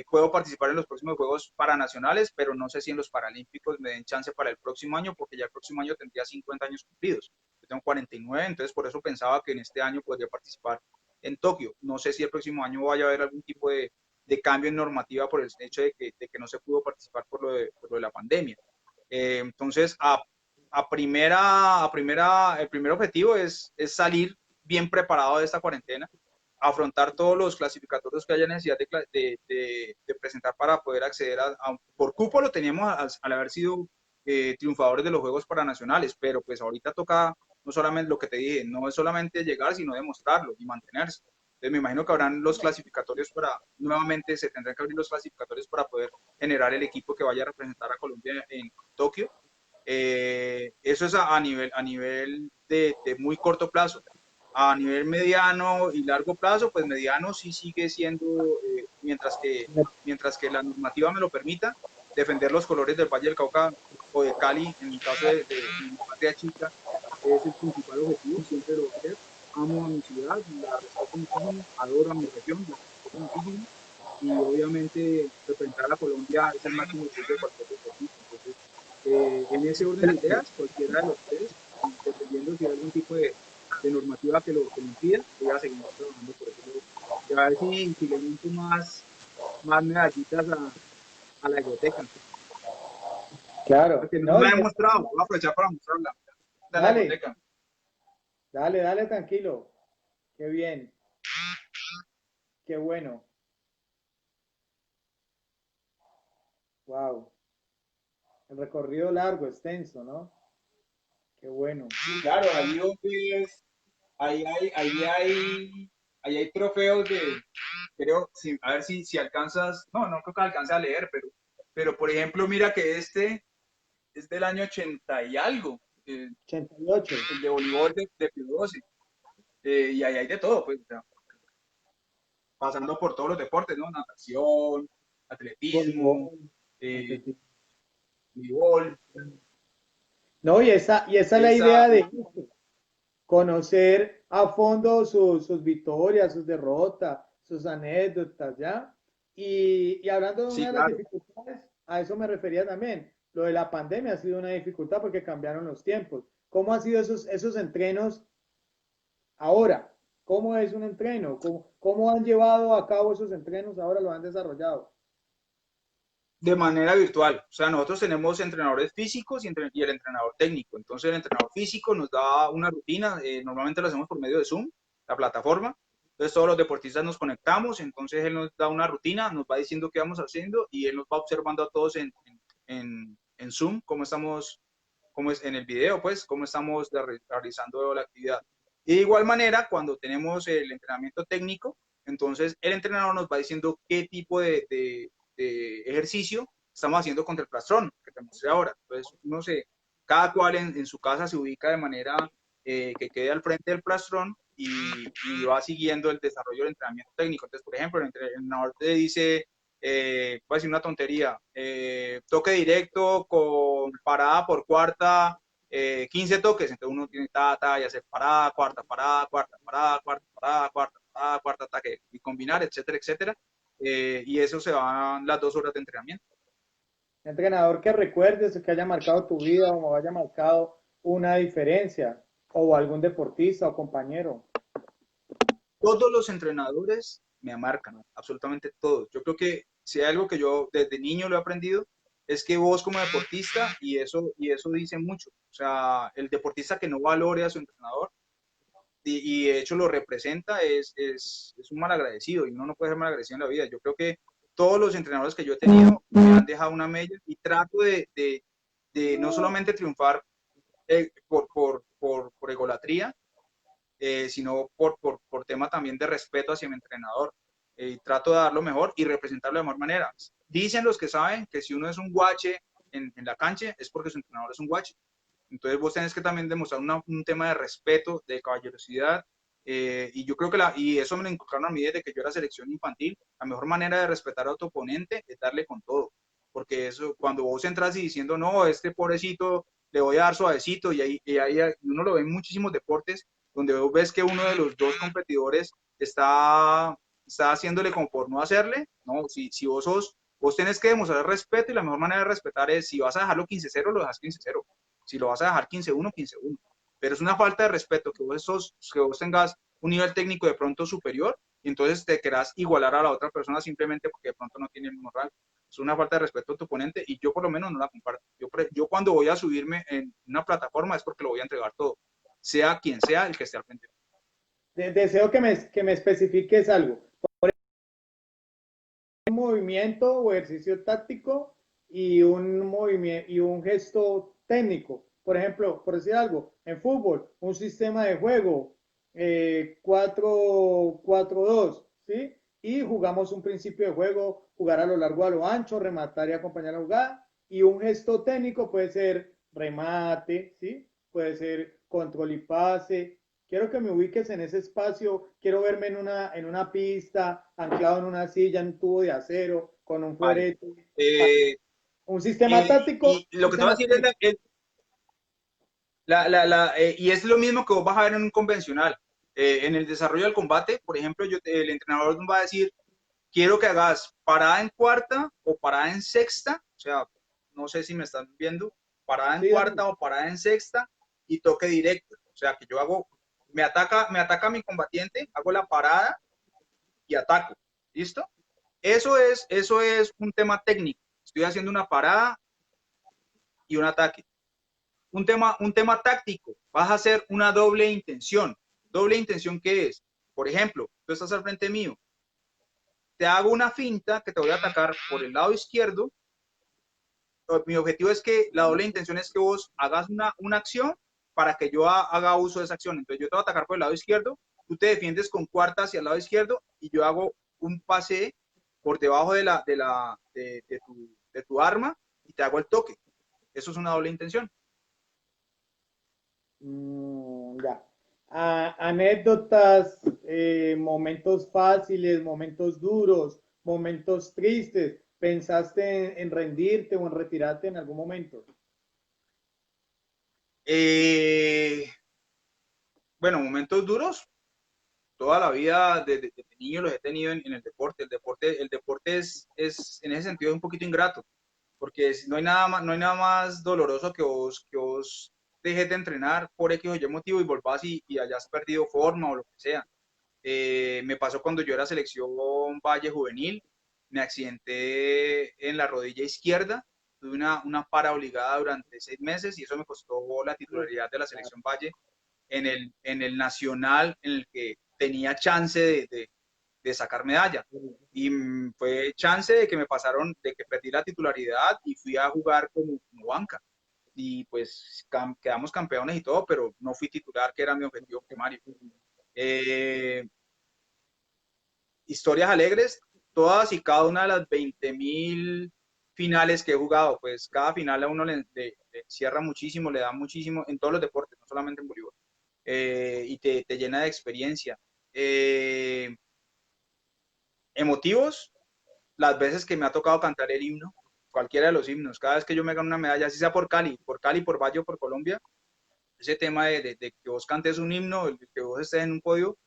Puedo participar en los próximos Juegos Paranacionales, pero no sé si en los Paralímpicos me den chance para el próximo año, porque ya el próximo año tendría 50 años cumplidos. Yo tengo 49, entonces por eso pensaba que en este año podría participar en Tokio. No sé si el próximo año vaya a haber algún tipo de cambio en normativa por el hecho de que no se pudo participar por lo de la pandemia. Entonces, el primer objetivo es salir bien preparado de esta cuarentena, afrontar todos los clasificatorios que haya necesidad de presentar para poder acceder por cupo lo teníamos al haber sido triunfadores de los Juegos Paranacionales, pero pues ahorita toca no solamente lo que te dije, no es solamente llegar, sino demostrarlo y mantenerse. Entonces me imagino que habrán los clasificatorios nuevamente se tendrán que abrir los clasificatorios para poder generar el equipo que vaya a representar a Colombia en Tokio. Eso es a nivel de muy corto plazo. A nivel mediano y largo plazo, pues mediano sí sigue siendo, mientras que la normativa me lo permita, defender los colores del Valle del Cauca o de Cali, en el caso de mi patria chica, es el principal objetivo, siempre lo voy a hacer. Amo a mi ciudad, la respeto muchísimo, adoro a mi región, la respeto muchísimo, y obviamente representar a Colombia es el máximo orgullo de cualquier deportista. Entonces, en ese orden de ideas, cualquiera de los tres, dependiendo si hay algún tipo de normativa que lo impida, voy a seguir trabajando por ese lado. Y a ver si le monto más medallitas a la biblioteca, Claro, porque no no, me la he mostrado, voy a aprovechar para mostrarla. De la dale, biblioteca. dale, dale, tranquilo. Qué bien, qué bueno. Wow. El recorrido largo, extenso, ¿no? Qué bueno. Sí, claro, ahí donde es, ahí hay, ahí hay, ahí hay trofeos creo, a ver si alcanzas, no creo que alcance a leer, pero por ejemplo, mira que este es del año 80 y algo, 88. el de voleibol de Pio 12, y ahí hay de todo, pues, o sea, pasando por todos los deportes, ¿no? Natación, atletismo, Voleibol, eh, atletismo. voleibol, No, y esa es la esa, idea de conocer a fondo sus victorias, sus derrotas, sus anécdotas, ¿ya? Y hablando de una sí, de las claro. dificultades, a eso me refería también. Lo de la pandemia ha sido una dificultad porque cambiaron los tiempos. ¿Cómo han sido esos entrenos ahora? ¿Cómo es un entreno? ¿Cómo han llevado a cabo esos entrenos ahora? ¿Lo han desarrollado? de manera virtual. O sea, nosotros tenemos entrenadores físicos y el entrenador técnico. Entonces, el entrenador físico nos da una rutina, normalmente lo hacemos por medio de Zoom, la plataforma. Entonces, todos los deportistas nos conectamos, entonces él nos da una rutina, nos va diciendo qué vamos haciendo y él nos va observando a todos en Zoom, cómo estamos, cómo es en el video, pues, cómo estamos realizando la actividad. Y de igual manera, cuando tenemos el entrenamiento técnico, entonces el entrenador nos va diciendo qué tipo de ejercicio estamos haciendo contra el plastrón, que te mostré ahora. Entonces, no sé, cada cual en su casa se ubica de manera que quede al frente del plastrón y va siguiendo el desarrollo del entrenamiento técnico. Entonces, por ejemplo, el entrenador te dice, voy a decir una tontería, toque directo con parada por cuarta, 15 toques, entonces uno tiene y hacer parada, cuarta, parada, cuarta, parada, cuarta, parada, cuarta, parada, cuarta ataque, y combinar, etcétera, etcétera. Y eso se van las 2 horas de entrenamiento. Entrenador que recuerdes que haya marcado tu vida o haya marcado una diferencia, o algún deportista o compañero. Todos los entrenadores me marcan, absolutamente todos. Yo creo que si hay algo que yo desde niño lo he aprendido, es que vos como deportista, y eso dice mucho, o sea, el deportista que no valore a su entrenador y de hecho lo representa es un malagradecido y uno no puede ser malagradecido en la vida. Yo creo que todos los entrenadores que yo he tenido me han dejado una mella y trato de no solamente triunfar por egolatría, sino por tema también de respeto hacia mi entrenador. Trato de dar lo mejor y representarlo de mejor manera. Dicen los que saben que si uno es un guache en la cancha es porque su entrenador es un guache. Entonces vos tenés que también demostrar un tema de respeto, de caballerosidad, y yo creo que y eso me lo inculcaron a mí desde que yo era selección infantil. La mejor manera de respetar a tu oponente es darle con todo, porque eso, cuando vos entras y diciendo, no, este pobrecito le voy a dar suavecito, y ahí uno lo ve en muchísimos deportes, donde vos ves que uno de los dos competidores está haciéndole como por no hacerle, no, si vos tenés que demostrar respeto, y la mejor manera de respetar es, si vas a dejarlo 15-0, lo dejas 15-0. Si lo vas a dejar 15-1, 15-1. Pero es una falta de respeto que vos tengas un nivel técnico de pronto superior y entonces te querás igualar a la otra persona simplemente porque de pronto no tiene el mismo rango. Es una falta de respeto a tu oponente y yo por lo menos no la comparto. Yo cuando voy a subirme en una plataforma es porque lo voy a entregar todo, sea quien sea el que esté al frente. Deseo que me especifiques algo. Un movimiento o ejercicio táctico y un movimiento y un gesto técnico. Por ejemplo, por decir algo, en fútbol, un sistema de juego 4-4-2, ¿sí? Y jugamos un principio de juego, jugar a lo largo, a lo ancho, rematar y acompañar la jugada. Y un gesto técnico puede ser remate, ¿sí? Puede ser control y pase. Quiero que me ubiques en ese espacio, quiero verme en una pista, anclado en una silla, en un tubo de acero, con un Vale. florete. Eh, Un sistema y, táctico, y lo que te voy a sistema decir es, técnico. y es lo mismo que vos vas a ver en un convencional. En el desarrollo del combate, por ejemplo, el entrenador va a decir, quiero que hagas parada en cuarta o parada en sexta, o sea, no sé si me están viendo, parada en Sí, Dani. cuarta o parada en sexta y toque directo. O sea, que yo me ataca mi combatiente, hago la parada y ataco. ¿Listo? Eso es un tema técnico. Estoy haciendo una parada y un ataque. Un tema táctico, vas a hacer una doble intención. ¿Doble intención qué es? Por ejemplo, tú estás al frente mío, te hago una finta que te voy a atacar por el lado izquierdo. Mi objetivo es que la doble intención es que vos hagas una acción para que yo haga uso de esa acción. Entonces yo te voy a atacar por el lado izquierdo, tú te defiendes con cuarta hacia el lado izquierdo y yo hago un pase por debajo de tu arma y te hago el toque. Eso es una doble intención. Ya. Anécdotas, momentos fáciles, momentos duros, momentos tristes. ¿Pensaste en rendirte o en retirarte en algún momento? Eh, bueno, momentos duros, toda la vida desde niño los he tenido en el deporte. El deporte es, en ese sentido, un poquito ingrato, porque no hay nada más doloroso que vos dejes de entrenar por X o Y motivo y volvás y hayas perdido forma o lo que sea. Me pasó cuando yo era selección Valle Juvenil. me accidenté en la rodilla izquierda, tuve una para obligada durante 6 meses y eso me costó la titularidad de la selección Valle en el nacional en el que tenía chance de sacar medalla. Y fue chance de que me pasaron, de que perdí la titularidad y fui a jugar como banca. Y pues quedamos campeones y todo, pero no fui titular, que era mi objetivo primario. Eh, Historias alegres, todas y cada una de las 20.000 finales que he jugado, pues cada final a uno le cierra muchísimo, le da muchísimo en todos los deportes, no solamente en voleibol, y te llena de experiencia. Emotivos, las veces que me ha tocado cantar el himno, cualquiera de los himnos, cada vez que yo me gano una medalla, así sea por Cali, por Valle, por Colombia, ese tema de que vos cantes un himno, el que vos estés en un podio,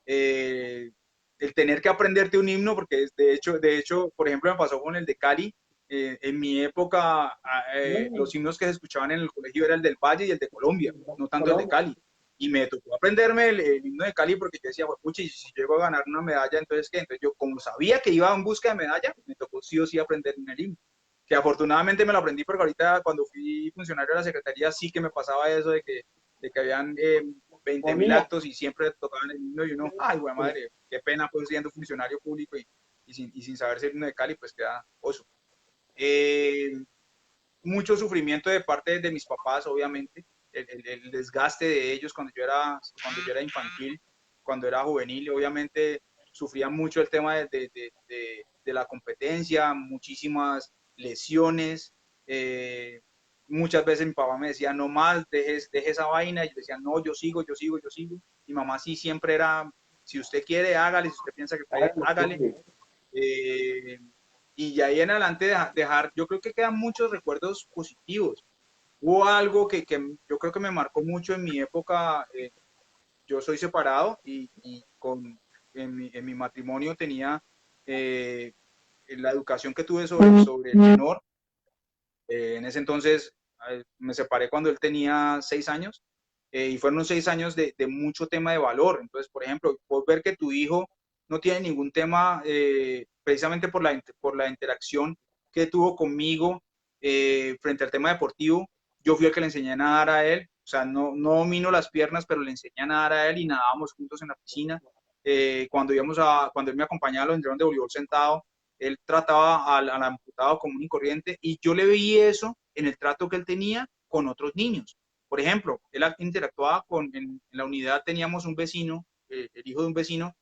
eh, el tener que aprenderte un himno, porque de hecho, por ejemplo, me pasó con el de Cali. En mi época, los himnos que se escuchaban en el colegio era el del Valle y el de Colombia, no tanto el de Colombia. Cali. Y me tocó aprenderme el himno de Cali porque yo decía, pucha, y si llego a ganar una medalla, entonces ¿qué? Entonces yo, como sabía que iba en busca de medalla, me tocó sí o sí aprenderme el himno. Que afortunadamente me lo aprendí porque ahorita cuando fui funcionario de la Secretaría sí que me pasaba eso de que habían 20.000 Bonilla. actos y siempre tocaban el himno y uno, ay, buena madre, qué pena pues siendo funcionario público y sin saberse el himno de Cali, pues queda oso. Eh, Mucho sufrimiento de parte de mis papás, obviamente, el desgaste de ellos cuando yo era infantil, cuando era juvenil, obviamente sufría mucho el tema de la competencia, muchísimas lesiones, muchas veces mi papá me decía, no más, deje esa vaina, y yo decía, no, yo sigo, yo sigo, yo sigo. Mi mamá sí siempre era, si usted quiere, hágale, si usted piensa que puede, hágale. Eh, y ya ahí en adelante dejar, yo creo que quedan muchos recuerdos positivos. Hubo algo que yo creo que me marcó mucho en mi época. Yo soy separado en mi matrimonio tenía la educación que tuve sobre el menor. En ese entonces me separé cuando él tenía 6 años, y fueron unos 6 años de mucho tema de valor. Entonces, por ejemplo, puedes ver que tu hijo no tiene ningún tema, precisamente por la interacción que tuvo conmigo frente al tema deportivo. Yo fui el que le enseñé a nadar a él, o sea, no domino las piernas, pero le enseñé a nadar a él y nadábamos juntos en la piscina. Cuando él me acompañaba a los entrenos de voleibol sentado, él trataba al amputado común y corriente y yo le veía eso en el trato que él tenía con otros niños. Por ejemplo, él interactuaba en la unidad teníamos un vecino, el hijo de un vecino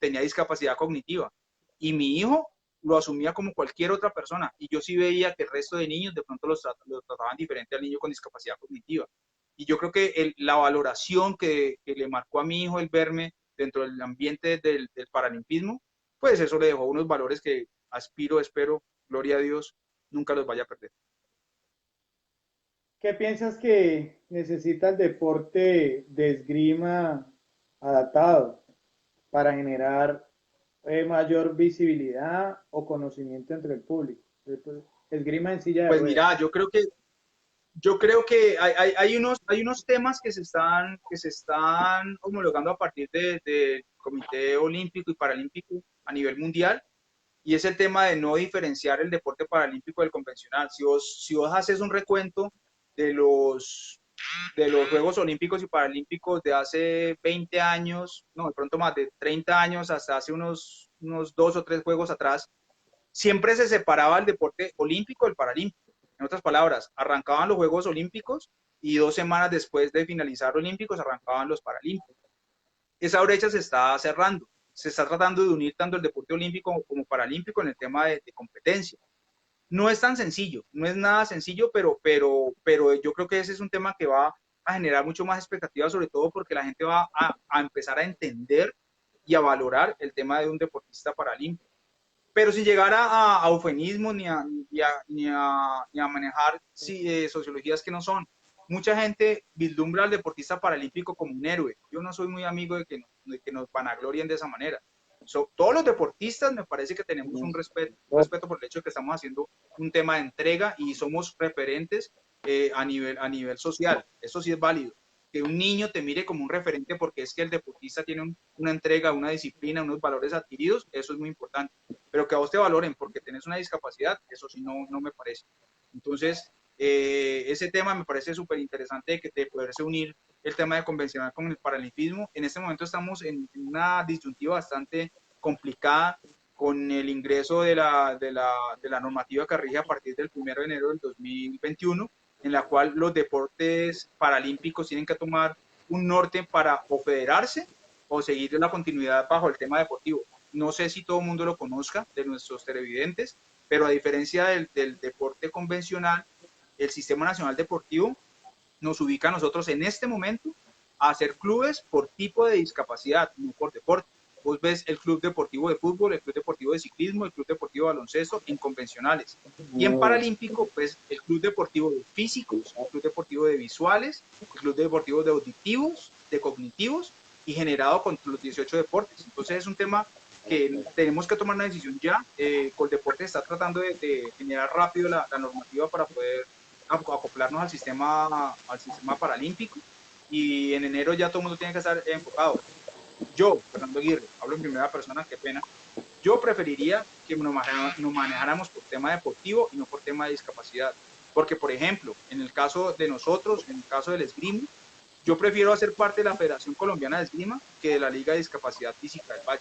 tenía discapacidad cognitiva y mi hijo lo asumía como cualquier otra persona y yo sí veía que el resto de niños de pronto lo trataban diferente al niño con discapacidad cognitiva. Y yo creo que la valoración que le marcó a mi hijo el verme dentro del ambiente del paralimpismo, pues eso le dejó unos valores que aspiro, espero, gloria a Dios, nunca los vaya a perder. ¿Qué piensas que necesita el deporte de esgrima adaptado para generar mayor visibilidad o conocimiento entre el público? Esgrima en silla de Pues ruedas. mira, yo creo que hay unos temas que se están homologando a partir del Comité Olímpico y Paralímpico a nivel mundial, y es el tema de no diferenciar el deporte paralímpico del convencional. Si vos haces un recuento de los Juegos Olímpicos y Paralímpicos de hace 20 años, no, de pronto más de 30 años, hasta hace unos 2 o 3 juegos atrás, siempre se separaba el deporte olímpico del paralímpico. En otras palabras, arrancaban los Juegos Olímpicos y 2 semanas después de finalizar los Olímpicos arrancaban los Paralímpicos. Esa brecha se está cerrando. Se está tratando de unir tanto el deporte olímpico como paralímpico en el tema de competencia. No es tan sencillo, no es nada sencillo, pero yo creo que ese es un tema que va a generar mucho más expectativas, sobre todo porque la gente va a empezar a entender y a valorar el tema de un deportista paralímpico. Pero sin llegar a eufemismos ni a manejar sociologías que no son. Mucha gente vislumbra al deportista paralímpico como un héroe. Yo no soy muy amigo de que nos vanaglorien de esa manera. Todos los deportistas me parece que tenemos un respeto por el hecho de que estamos haciendo un tema de entrega y somos referentes a nivel social. Eso sí es válido. que un niño te mire como un referente porque es que el deportista tiene una entrega, una disciplina, unos valores adquiridos, eso es muy importante. Pero que a vos te valoren porque tenés una discapacidad, eso sí no me parece. Entonces, ese tema me parece súper interesante de poderse unir el tema de convencional con el paralimpismo. En este momento estamos en una disyuntiva bastante complicada con el ingreso de la normativa que rige a partir del 1 de enero del 2021, en la cual los deportes paralímpicos tienen que tomar un norte para o federarse o seguir la continuidad bajo el tema deportivo. No sé si todo el mundo lo conozca de nuestros televidentes, pero a diferencia del deporte convencional, el Sistema Nacional Deportivo nos ubica a nosotros en este momento a hacer clubes por tipo de discapacidad, no por deporte. Vos ves el club deportivo de fútbol, el club deportivo de ciclismo, el club deportivo de baloncesto en convencionales. Y en paralímpico, pues el club deportivo de físicos, el club deportivo de visuales, el club deportivo de auditivos, de cognitivos y generado con los 18 deportes. Entonces es un tema que tenemos que tomar una decisión ya. Coldeporte está tratando de generar rápido la normativa para poder acoplarnos al sistema paralímpico y en enero ya todo el mundo tiene que estar enfocado. Yo, Fernando Aguirre, hablo en primera persona, qué pena, yo preferiría que nos manejáramos por tema deportivo y no por tema de discapacidad. Porque, por ejemplo, en el caso de nosotros, en el caso del esgrima, yo prefiero hacer parte de la Federación Colombiana de Esgrima que de la Liga de Discapacidad Física del Valle.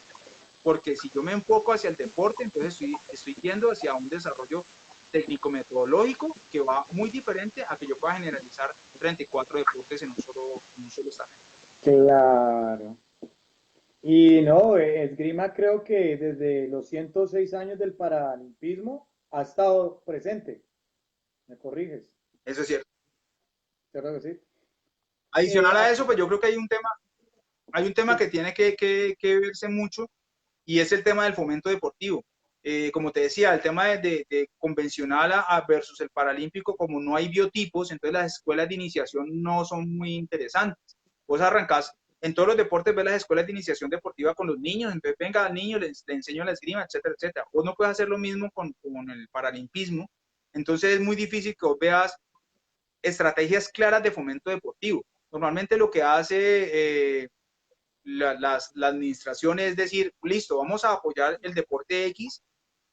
Porque si yo me enfoco hacia el deporte, entonces estoy yendo hacia un desarrollo técnico-metodológico que va muy diferente a que yo pueda generalizar 34 deportes en un solo estamento. Claro. Y no, esgrima creo que desde los 106 años del paralimpismo ha estado presente. ¿Me corriges? Eso es cierto. ¿Cierto que sí? Adicional a eso, Aquí, pues yo creo que hay un tema que tiene que verse mucho y es el tema del fomento deportivo. Como te decía, el tema de convencional versus el paralímpico, como no hay biotipos, entonces las escuelas de iniciación no son muy interesantes. Vos arrancás, en todos los deportes ves las escuelas de iniciación deportiva con los niños, entonces venga al niño, le enseño la esgrima, etcétera, etcétera. Vos no puedes hacer lo mismo con el paralimpismo, entonces es muy difícil que vos veas estrategias claras de fomento deportivo. Normalmente lo que hace la administración es decir, listo, vamos a apoyar el deporte X,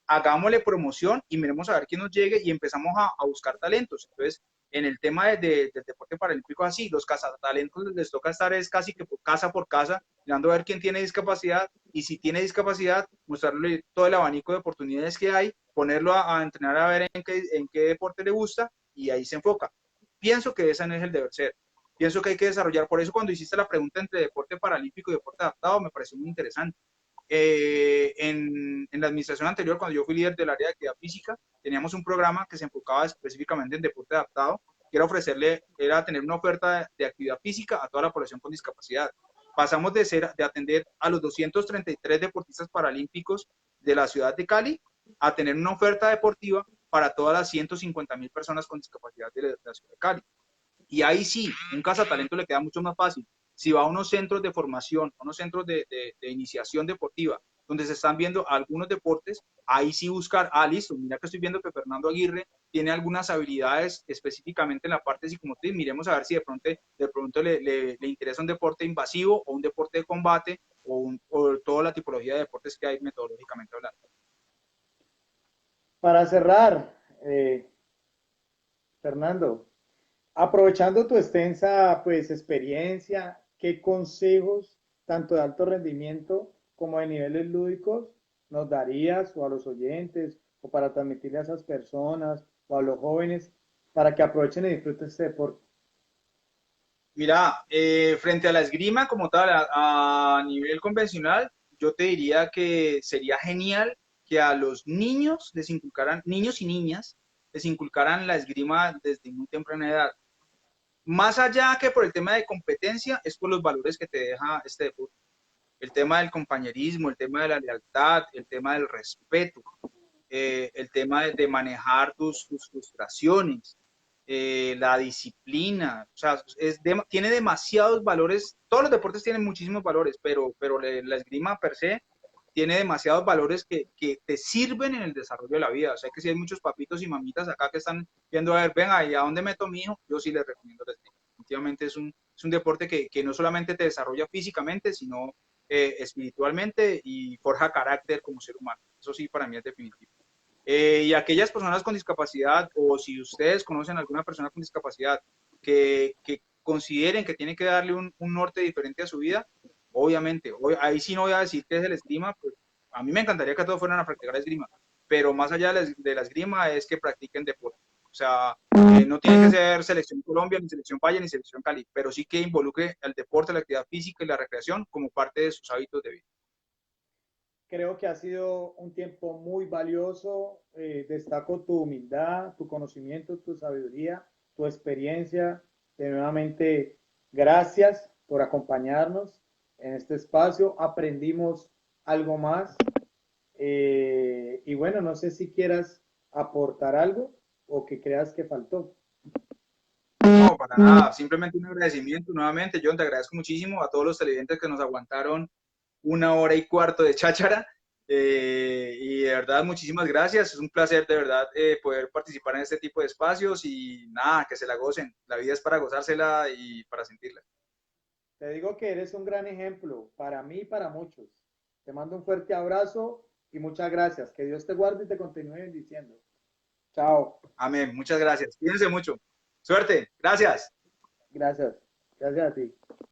hagámosle promoción y miremos a ver quién nos llegue y empezamos a buscar talentos. Entonces, en el tema del deporte paralímpico, así, los cazatalentos les toca estar es casi que por casa, mirando a ver quién tiene discapacidad y si tiene discapacidad, mostrarle todo el abanico de oportunidades que hay, ponerlo a entrenar a ver en qué deporte le gusta y ahí se enfoca. Pienso que ese no es el deber ser. Pienso que hay que desarrollar, por eso cuando hiciste la pregunta entre deporte paralímpico y deporte adaptado, me pareció muy interesante. En la administración anterior, cuando yo fui líder del área de actividad física, teníamos un programa que se enfocaba específicamente en deporte adaptado, que era tener una oferta de actividad física a toda la población con discapacidad. Pasamos de atender a los 233 deportistas paralímpicos de la ciudad de Cali a tener una oferta deportiva para todas las 150.000 personas con discapacidad de la ciudad de Cali. Y ahí sí, un cazatalento le queda mucho más fácil. Si va a unos centros de formación, a unos centros de iniciación deportiva, donde se están viendo algunos deportes, ahí sí buscar, listo, mira que estoy viendo que Fernando Aguirre tiene algunas habilidades específicamente en la parte psicomotriz, miremos a ver si de pronto le interesa un deporte invasivo o un deporte de combate o toda la tipología de deportes que hay metodológicamente hablando. para cerrar, Fernando, aprovechando tu extensa pues experiencia, ¿qué consejos, tanto de alto rendimiento como de niveles lúdicos, nos darías o a los oyentes o para transmitirle a esas personas o a los jóvenes para que aprovechen y disfruten este deporte? Mira, frente a la esgrima como tal, a nivel convencional, yo te diría que sería genial que a los niños les inculcaran, niños y niñas, les inculcaran la esgrima desde muy temprana edad. Más allá que por el tema de competencia, es por los valores que te deja este deporte. El tema del compañerismo, el tema de la lealtad, el tema del respeto, el tema de manejar tus frustraciones, la disciplina, o sea, tiene demasiados valores, todos los deportes tienen muchísimos valores, pero la esgrima per se tiene demasiados valores que te sirven en el desarrollo de la vida. O sea, que si hay muchos papitos y mamitas acá que están viendo, a ver, venga, ¿y a dónde meto a mi hijo? Yo sí les recomiendo la esgrima. Definitivamente es Es un deporte que no solamente te desarrolla físicamente, sino espiritualmente y forja carácter como ser humano. Eso sí, para mí es definitivo. Y aquellas personas con discapacidad, o si ustedes conocen a alguna persona con discapacidad que consideren que tiene que darle un norte diferente a su vida, obviamente, ahí sí no voy a decir que es el esgrima, pues a mí me encantaría que todos fueran a practicar esgrima, pero más allá de la esgrima es que practiquen deporte. O sea, no tiene que ser selección Colombia, ni selección Valle, ni selección Cali, pero sí que involucre el deporte, la actividad física y la recreación como parte de sus hábitos de vida. Creo que ha sido un tiempo muy valioso. Destaco tu humildad, tu conocimiento, tu sabiduría, tu experiencia. Nuevamente, gracias por acompañarnos en este espacio. Aprendimos algo más. Y bueno, no sé si quieras aportar algo o que creas que faltó. No, para nada, simplemente un agradecimiento nuevamente. John, te agradezco muchísimo a todos los televidentes que nos aguantaron 1 hora y cuarto de cháchara. Y de verdad, muchísimas gracias. Es un placer de verdad poder participar en este tipo de espacios y nada, que se la gocen. La vida es para gozársela y para sentirla. Te digo que eres un gran ejemplo para mí y para muchos. Te mando un fuerte abrazo y muchas gracias. Que Dios te guarde y te continúe bendiciendo. Chao. Amén. Muchas gracias. Cuídense mucho. Suerte. Gracias. Gracias. Gracias a ti.